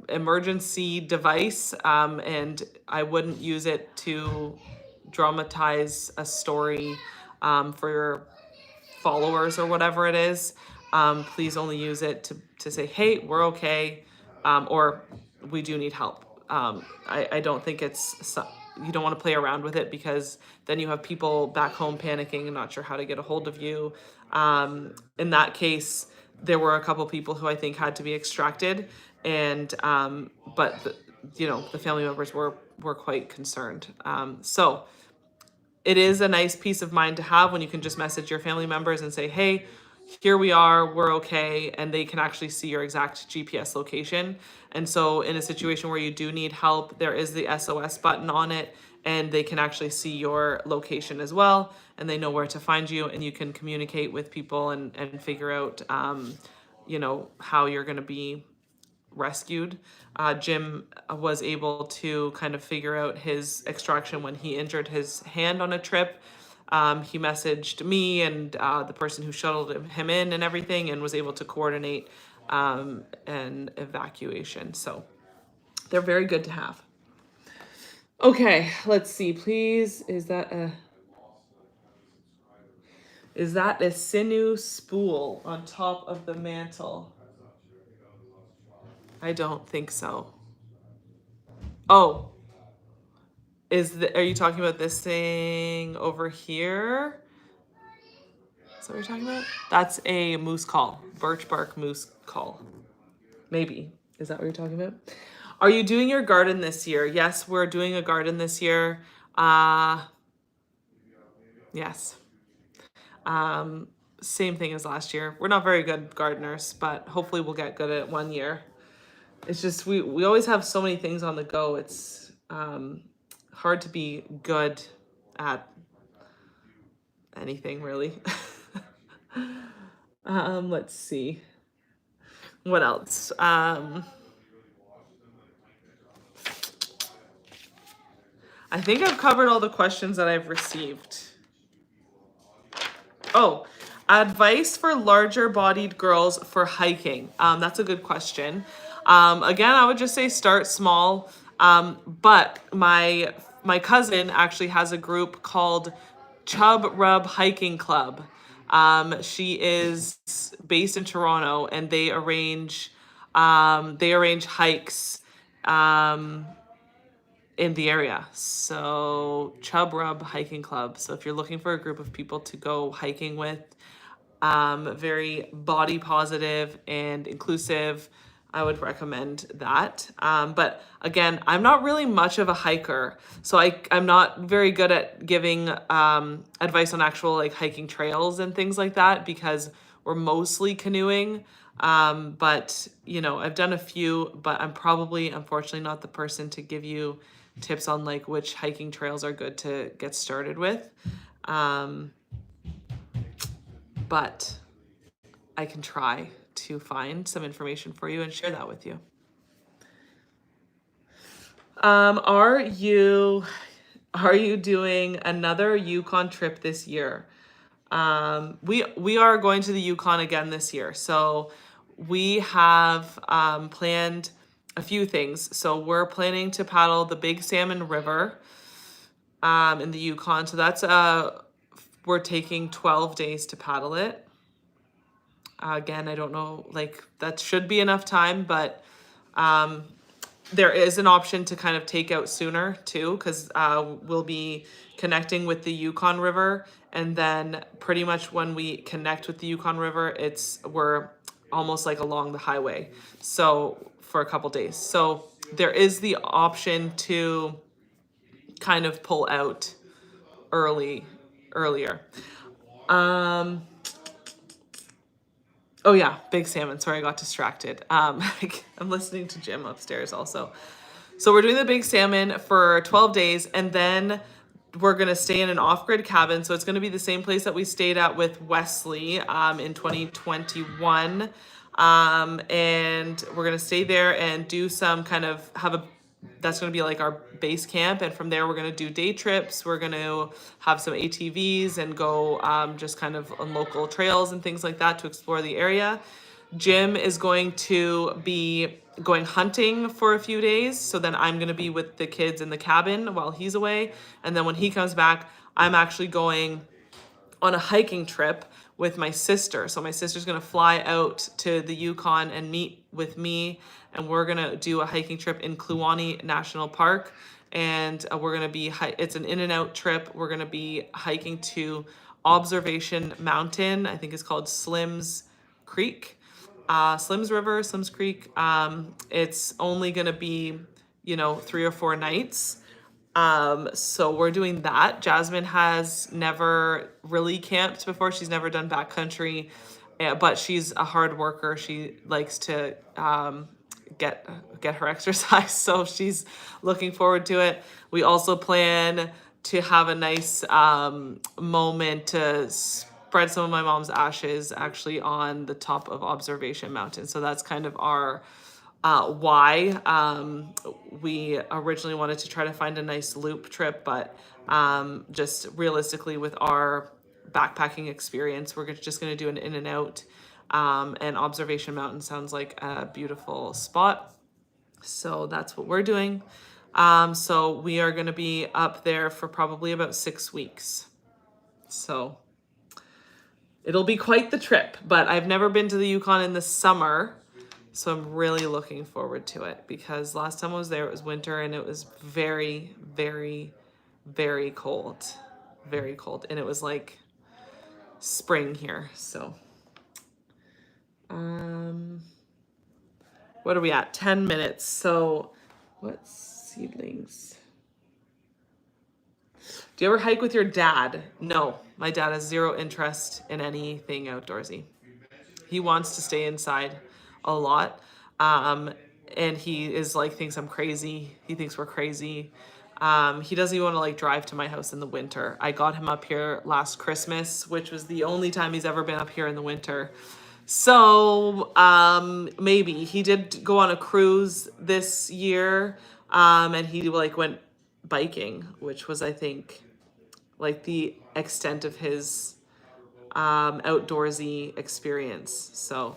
emergency device, and I wouldn't use it to dramatize a story for your followers or whatever it is. Please only use it to say, hey, we're okay, or we do need help. I don't think you don't want to play around with it, because then you have people back home panicking and not sure how to get a hold of you. In that case, there were a couple people who I think had to be extracted, and but the family members were quite concerned. So it is a nice peace of mind to have when you can just message your family members and say, hey, here we are, we're okay, and they can actually see your exact GPS location. And so in a situation where you do need help, there is the SOS button on it, and they can actually see your location as well, and they know where to find you, and you can communicate with people and figure out how you're going to be rescued. Jim was able to kind of figure out his extraction when he injured his hand on a trip. He messaged me and the person who shuttled him in and everything, and was able to coordinate an evacuation. So they're very good to have. Okay, let's see, please. Is that a sinew spool on top of the mantle? I don't think so. Oh, are you talking about this thing over here? Is that what you're talking about? That's a moose call, birch bark moose call. Maybe. Is that what you're talking about? Are you doing your garden this year? Yes, we're doing a garden this year. Yes. Same thing as last year. We're not very good gardeners, but hopefully we'll get good at it one year. It's just we always have so many things on the go. It's hard to be good at anything, really. Let's see. What else? I think I've covered all the questions that I've received. Oh, advice for larger bodied girls for hiking. That's a good question. Again, I would just say start small. But my cousin actually has a group called Chub Rub Hiking Club. She is based in Toronto, and they arrange hikes in the area. So Chub Rub Hiking Club. So if you're looking for a group of people to go hiking with, very body positive and inclusive, I would recommend that. But again, I'm not really much of a hiker, so I'm not very good at giving advice on actual like hiking trails and things like that, because we're mostly canoeing. But I've done a few, but I'm probably, unfortunately, not the person to give you tips on like which hiking trails are good to get started with. But I can try to find some information for you and share that with you. Are you doing another Yukon trip this year? We are going to the Yukon again this year. So we have planned a few things. So we're planning to paddle the Big Salmon River. in the Yukon. So that's we're taking 12 days to paddle it. Again, I don't know, like that should be enough time, but there is an option to kind of take out sooner too, because we'll be connecting with the Yukon River, and then pretty much when we connect with the Yukon River, we're almost like along the highway, so for a couple days. So there is the option to kind of pull out earlier. Oh yeah, big salmon. Sorry, I got distracted. I'm listening to Jim upstairs also. So we're doing the big salmon for 12 days, and then we're gonna stay in an off-grid cabin. So it's gonna be the same place that we stayed at with Wesley in 2021. And we're gonna stay there and do some kind of that's going to be like our base camp, and from there we're going to do day trips. We're going to have some ATVs and go just kind of on local trails and things like that to explore the area. Jim is going to be going hunting for a few days, so then I'm going to be with the kids in the cabin while he's away, and then when he comes back, I'm actually going on a hiking trip with my sister. So my sister's gonna fly out to the Yukon and meet with me, and we're gonna do a hiking trip in Kluane National Park. And we're gonna be, it's an in and out trip. We're gonna be hiking to Observation Mountain. I think it's called Slims Creek, Slims River, Slims Creek. It's only gonna be, 3 or 4 nights. So we're doing that. Jasmine has never really camped before. She's never done backcountry, but she's a hard worker. She likes to get her exercise, so she's looking forward to it. We also plan to have a nice moment to spread some of my mom's ashes actually on the top of Observation Mountain. So that's kind of our why. We originally wanted to try to find a nice loop trip, but just realistically with our backpacking experience, we're just going to do an in and out, and Observation Mountain sounds like a beautiful spot. So that's what we're doing. So we are going to be up there for probably about 6 weeks. So it'll be quite the trip, but I've never been to the Yukon in the summer. So I'm really looking forward to it, because last time I was there, it was winter and it was very, very, very cold. Very cold. And it was like spring here. So, what are we at? 10 minutes. So what seedlings? Do you ever hike with your dad? No, my dad has zero interest in anything outdoorsy. He wants to stay inside a lot. And he is like, thinks I'm crazy. He thinks we're crazy. He doesn't even want to like drive to my house in the winter. I got him up here last Christmas, which was the only time he's ever been up here in the winter. So, maybe he did go on a cruise this year. And he like went biking, which was, I think, like the extent of his, outdoorsy experience. So,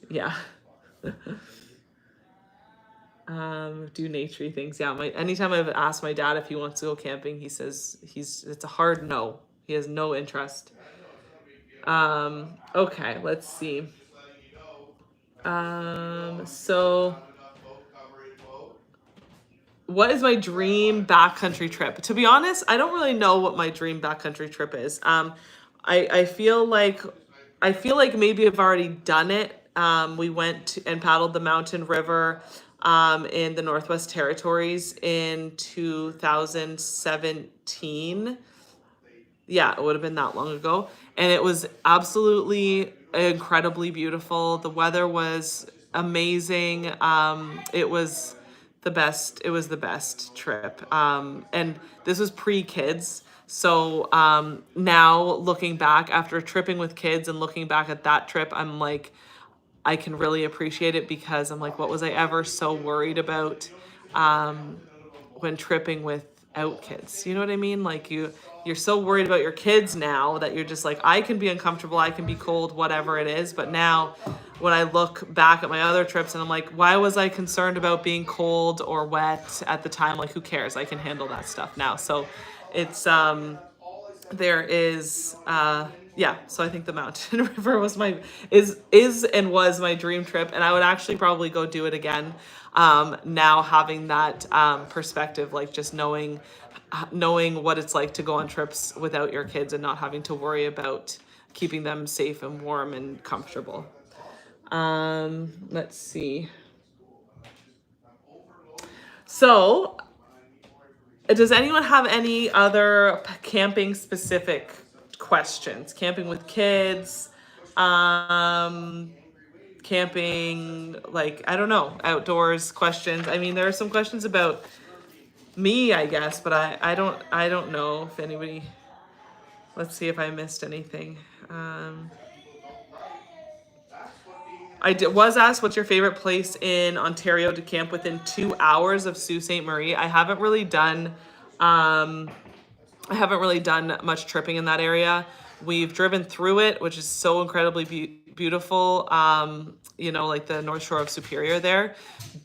yeah. Do naturey things. Yeah, anytime I've asked my dad if he wants to go camping, he says it's a hard no. He has no interest. Okay, let's see. So what is my dream backcountry trip? To be honest, I don't really know what my dream backcountry trip is. I feel like maybe I've already done it. We went and paddled the Mountain River in the Northwest Territories in 2017. Yeah, it would have been that long ago. And it was absolutely incredibly beautiful. The weather was amazing. It was the best. It was the best trip. And this was pre-kids. So now looking back after tripping with kids and looking back at that trip, I'm like, I can really appreciate it, because I'm like, what was I ever so worried about when tripping with without kids. You know what I mean? Like you're so worried about your kids now that you're just like, I can be uncomfortable, I can be cold, whatever it is. But now when I look back at my other trips and I'm like, why was I concerned about being cold or wet at the time? Like, who cares? I can handle that stuff now. So it's there is yeah, so I think the mountain river was my is and was my dream trip, and I would actually probably go do it again, now having that perspective, like just knowing what it's like to go on trips without your kids and not having to worry about keeping them safe and warm and comfortable. Let's see. So does anyone have any other camping specific questions? Camping with kids, camping, like, I don't know, outdoors questions. I mean, there are some questions about me, I guess, but I don't know if anybody, let's see if I missed anything. Was asked, what's your favorite place in Ontario to camp within 2 hours of Sault Ste. Marie? I haven't really done much tripping in that area. We've driven through it, which is so incredibly beautiful. Like the North Shore of Superior there.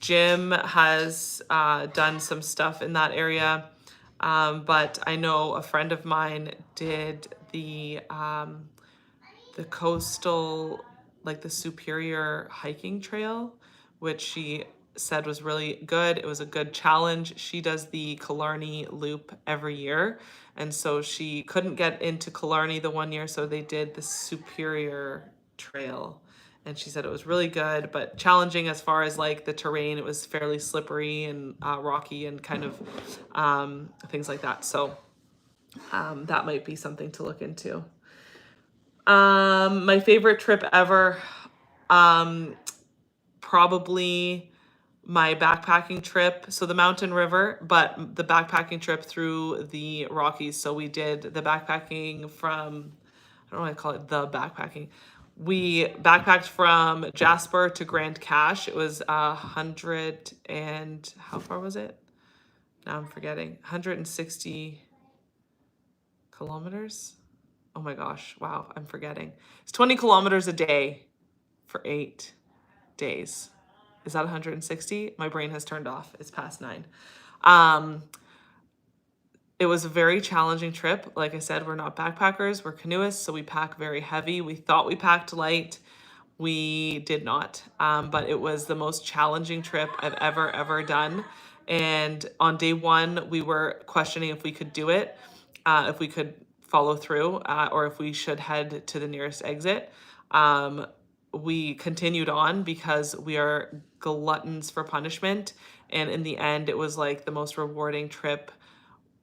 Jim has done some stuff in that area. But I know a friend of mine did the coastal, like the Superior hiking trail, which she said was really good. It was a good challenge. She does the Killarney Loop every year. And so she couldn't get into Killarney the one year, so they did the Superior Trail. And she said it was really good, but challenging as far as like the terrain. It was fairly slippery and rocky and kind of things like that. So that might be something to look into. My favorite trip ever, probably my backpacking trip. So the mountain river, but the backpacking trip through the Rockies. So we did the backpacking from, I don't know why I call it the backpacking. We backpacked from Jasper to Grand Cache. It was 100 and how far was it? Now I'm forgetting. 160 kilometers. Oh my gosh, wow, I'm forgetting. It's 20 kilometers a day for 8 days. Is that 160? My brain has turned off. It's past 9. It was a very challenging trip. Like I said, we're not backpackers, we're canoeists, so we pack very heavy. We thought we packed light. We did not. But it was the most challenging trip I've ever done. And on day 1, we were questioning if we could do it, if we could follow through, or if we should head to the nearest exit. We continued on because we are gluttons for punishment. And in the end, it was like the most rewarding trip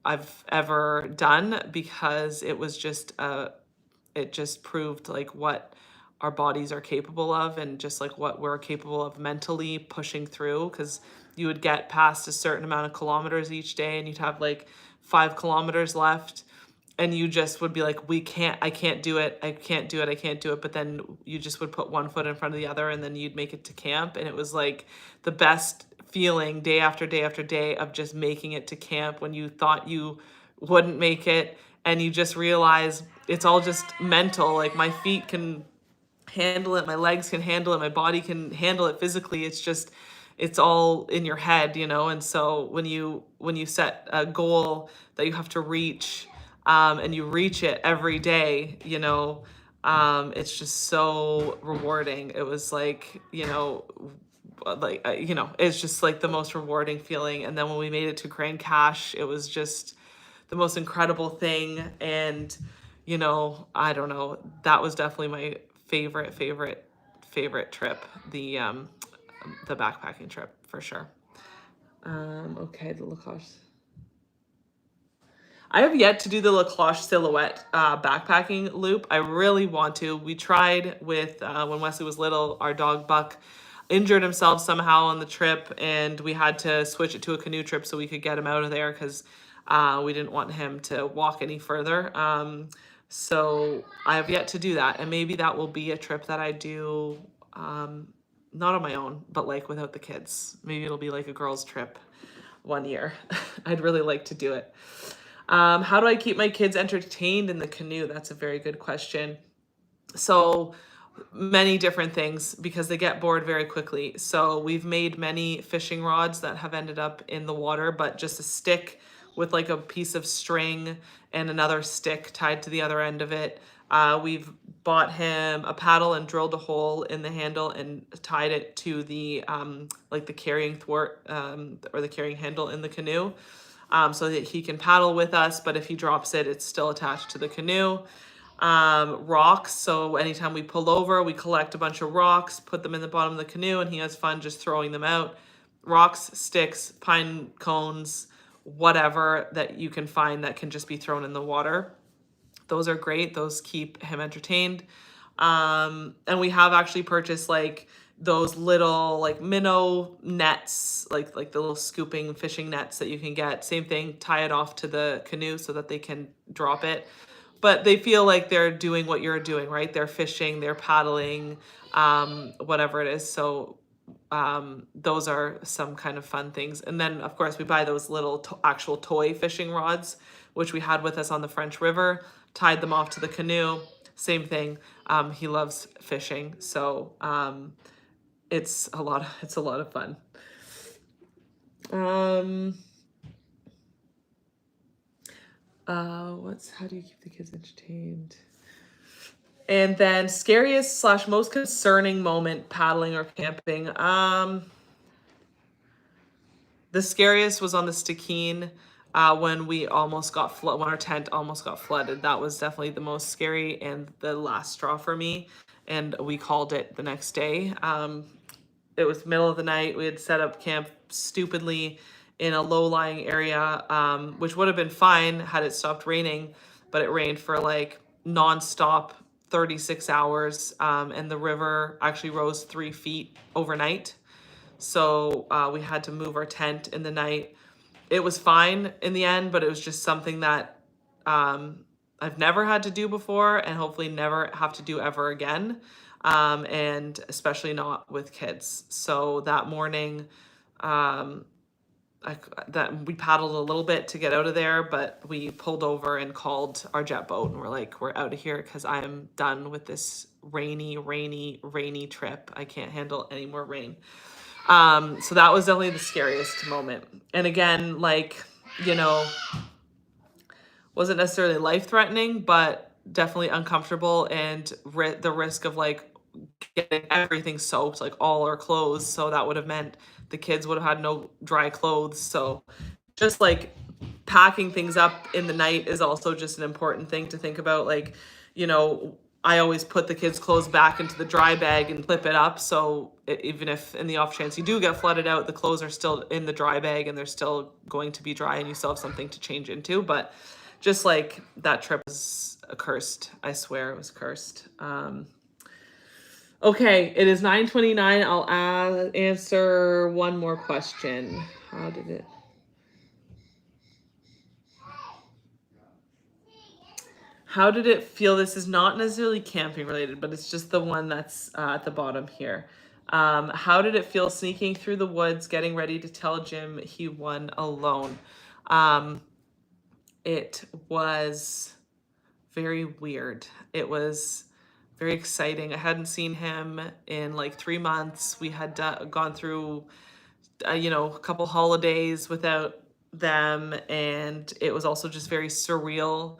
I've ever done, because it was just, it just proved like what our bodies are capable of, and just like what we're capable of mentally pushing through. Because you would get past a certain amount of kilometers each day and you'd have like 5 kilometers left, and you just would be like, I can't do it. But then you just would put one foot in front of the other, and then you'd make it to camp. And it was like the best feeling, day after day after day, of just making it to camp when you thought you wouldn't make it. And you just realize it's all just mental. Like, my feet can handle it, my legs can handle it, my body can handle it physically. It's all in your head, And so when you set a goal that you have to reach, and you reach it every day, it's just so rewarding. It was like, it's just like the most rewarding feeling. And then when we made it to Grand Cache, it was just the most incredible thing. And, I don't know, that was definitely my favorite trip, the backpacking trip, for sure. Okay, the Lacoste. I have yet to do the Lacoste Silhouette backpacking loop. I really want to. We tried with, when Wesley was little, our dog Buck injured himself somehow on the trip, and we had to switch it to a canoe trip so we could get him out of there, because we didn't want him to walk any further. So I have yet to do that, and maybe that will be a trip that I do, not on my own, but like without the kids. Maybe it'll be like a girls' trip. one year. I'd really like to do it. How do I keep my kids entertained in the canoe? That's a very good question. So many different things because they get bored very quickly. So we've made many fishing rods that have ended up in the water, but just a stick with like a piece of string and another stick tied to the other end of it. We've bought him a paddle and drilled a hole in the handle and tied it to the like the carrying thwart or the carrying handle in the canoe, so that he can paddle with us. But if he drops it, it's still attached to the canoe. Rocks. So anytime we pull over, we collect a bunch of rocks, put them in the bottom of the canoe, and he has fun just throwing them out. Rocks, sticks, pine cones, whatever that you can find that can just be thrown in the water. Those are great. Those keep him entertained. And we have actually purchased like those little like minnow nets, like the little scooping fishing nets that you can get. Same thing, tie it off to the canoe so that they can drop it. But they feel like they're doing what you're doing, right? They're fishing, they're paddling, whatever it is. So those are some kind of fun things. And then, of course, we buy those little actual toy fishing rods, which we had with us on the French River, tied them off to the canoe. Same thing. He loves fishing, so it's a lot of fun. How do you keep the kids entertained? And then scariest / most concerning moment paddling or camping. The scariest was on the Stikine, when we almost got when our tent almost got flooded. That was definitely the most scary and the last straw for me. And we called it the next day. It was middle of the night. We had set up camp stupidly in a low-lying area, which would have been fine had it stopped raining, but it rained for like nonstop 36 hours, and the river actually rose 3 feet overnight. So we had to move our tent in the night. It was fine in the end, but it was just something that I've never had to do before and hopefully never have to do ever again, and especially not with kids. So that morning, that we paddled a little bit to get out of there, but we pulled over and called our jet boat and we're like, we're out of here because I am done with this rainy trip. I can't handle any more rain. So that was definitely the scariest moment. And again, like, wasn't necessarily life-threatening, but definitely uncomfortable, and the risk of like getting everything soaked, like all our clothes. So that would have meant the kids would have had no dry clothes. So just like packing things up in the night is also just an important thing to think about. Like, I always put the kids' clothes back into the dry bag and clip it up. So even if in the off chance you do get flooded out, the clothes are still in the dry bag and they're still going to be dry and you still have something to change into. But just like that trip was cursed. I swear it was cursed. Okay, it is 9:29. I'll answer one more question. How did it feel? This is not necessarily camping related, but it's just the one that's at the bottom here. How did it feel sneaking through the woods, getting ready to tell Jim he won alone? It was very weird. It was very exciting. I hadn't seen him in like 3 months. We had gone through, a couple holidays without them. And it was also just very surreal,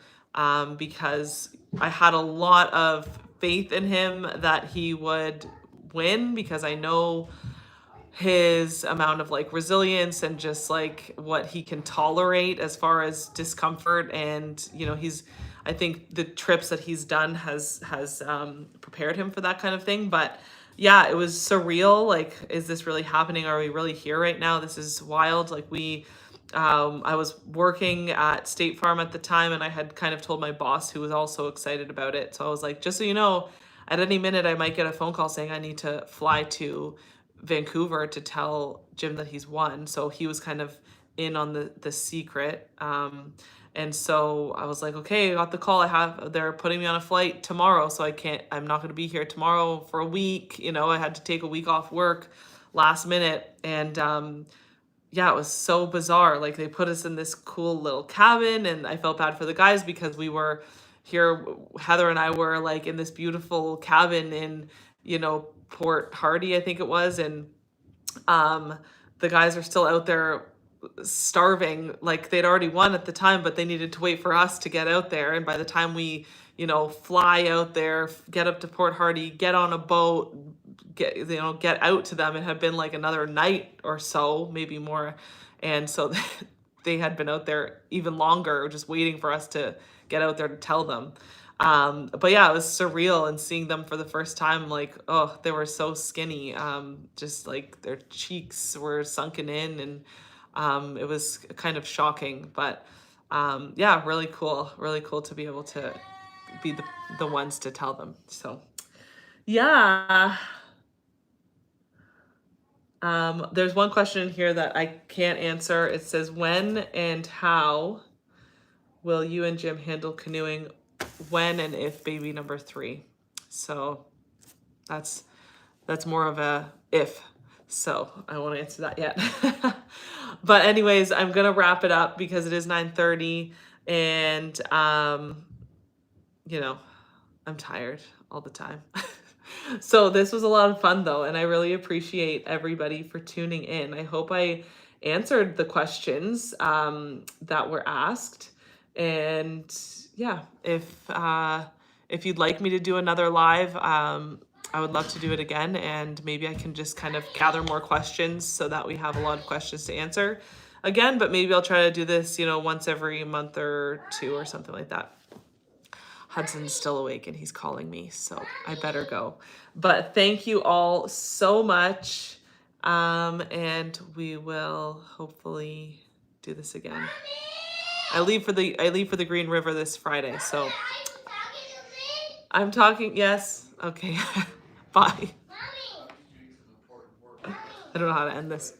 because I had a lot of faith in him that he would win, because I know his amount of like resilience and just like what he can tolerate as far as discomfort. And I think the trips that he's done has prepared him for that kind of thing. But yeah, it was surreal. Like, is this really happening? Are we really here right now? This is wild. Like I was working at State Farm at the time, and I had kind of told my boss, who was also excited about it. So I was like, just so you know, at any minute I might get a phone call saying I need to fly to Vancouver to tell Jim that he's won. So he was kind of in on the secret. And so I was like, okay, I got the call. They're putting me on a flight tomorrow. So I'm not going to be here tomorrow for a week. I had to take a week off work last minute. And yeah, it was so bizarre. Like they put us in this cool little cabin, and I felt bad for the guys because we were here. Heather and I were like in this beautiful cabin in, Port Hardy, I think it was, and um, the guys are still out there starving. Like they'd already won at the time, but they needed to wait for us to get out there. And by the time we, fly out there, get up to Port Hardy, get on a boat, get out to them, it had been like another night or so, maybe more. And so they had been out there even longer, just waiting for us to get out there to tell them. But yeah, it was surreal, and seeing them for the first time, like, oh, they were so skinny. Just like their cheeks were sunken in, and it was kind of shocking. But yeah, really cool to be able to be the ones to tell them. So yeah. There's one question in here that I can't answer. It says, when and how will you and Jim handle canoeing when and if baby number 3? So that's more of a if. So I won't answer that yet. But anyways, I'm gonna wrap it up because it is 9:30, and I'm tired all the time. So this was a lot of fun though, and I really appreciate everybody for tuning in. I hope I answered the questions that were asked. And yeah, if you'd like me to do another live, I would love to do it again, and maybe I can just kind of gather more questions so that we have a lot of questions to answer again. But maybe I'll try to do this, once every month or two or something like that. Hudson's still awake and he's calling me, so I better go. But thank you all so much, and we will hopefully do this again. I leave for the Green River this Friday, so I'm talking. Yes. Okay. Bye. I don't know how to end this.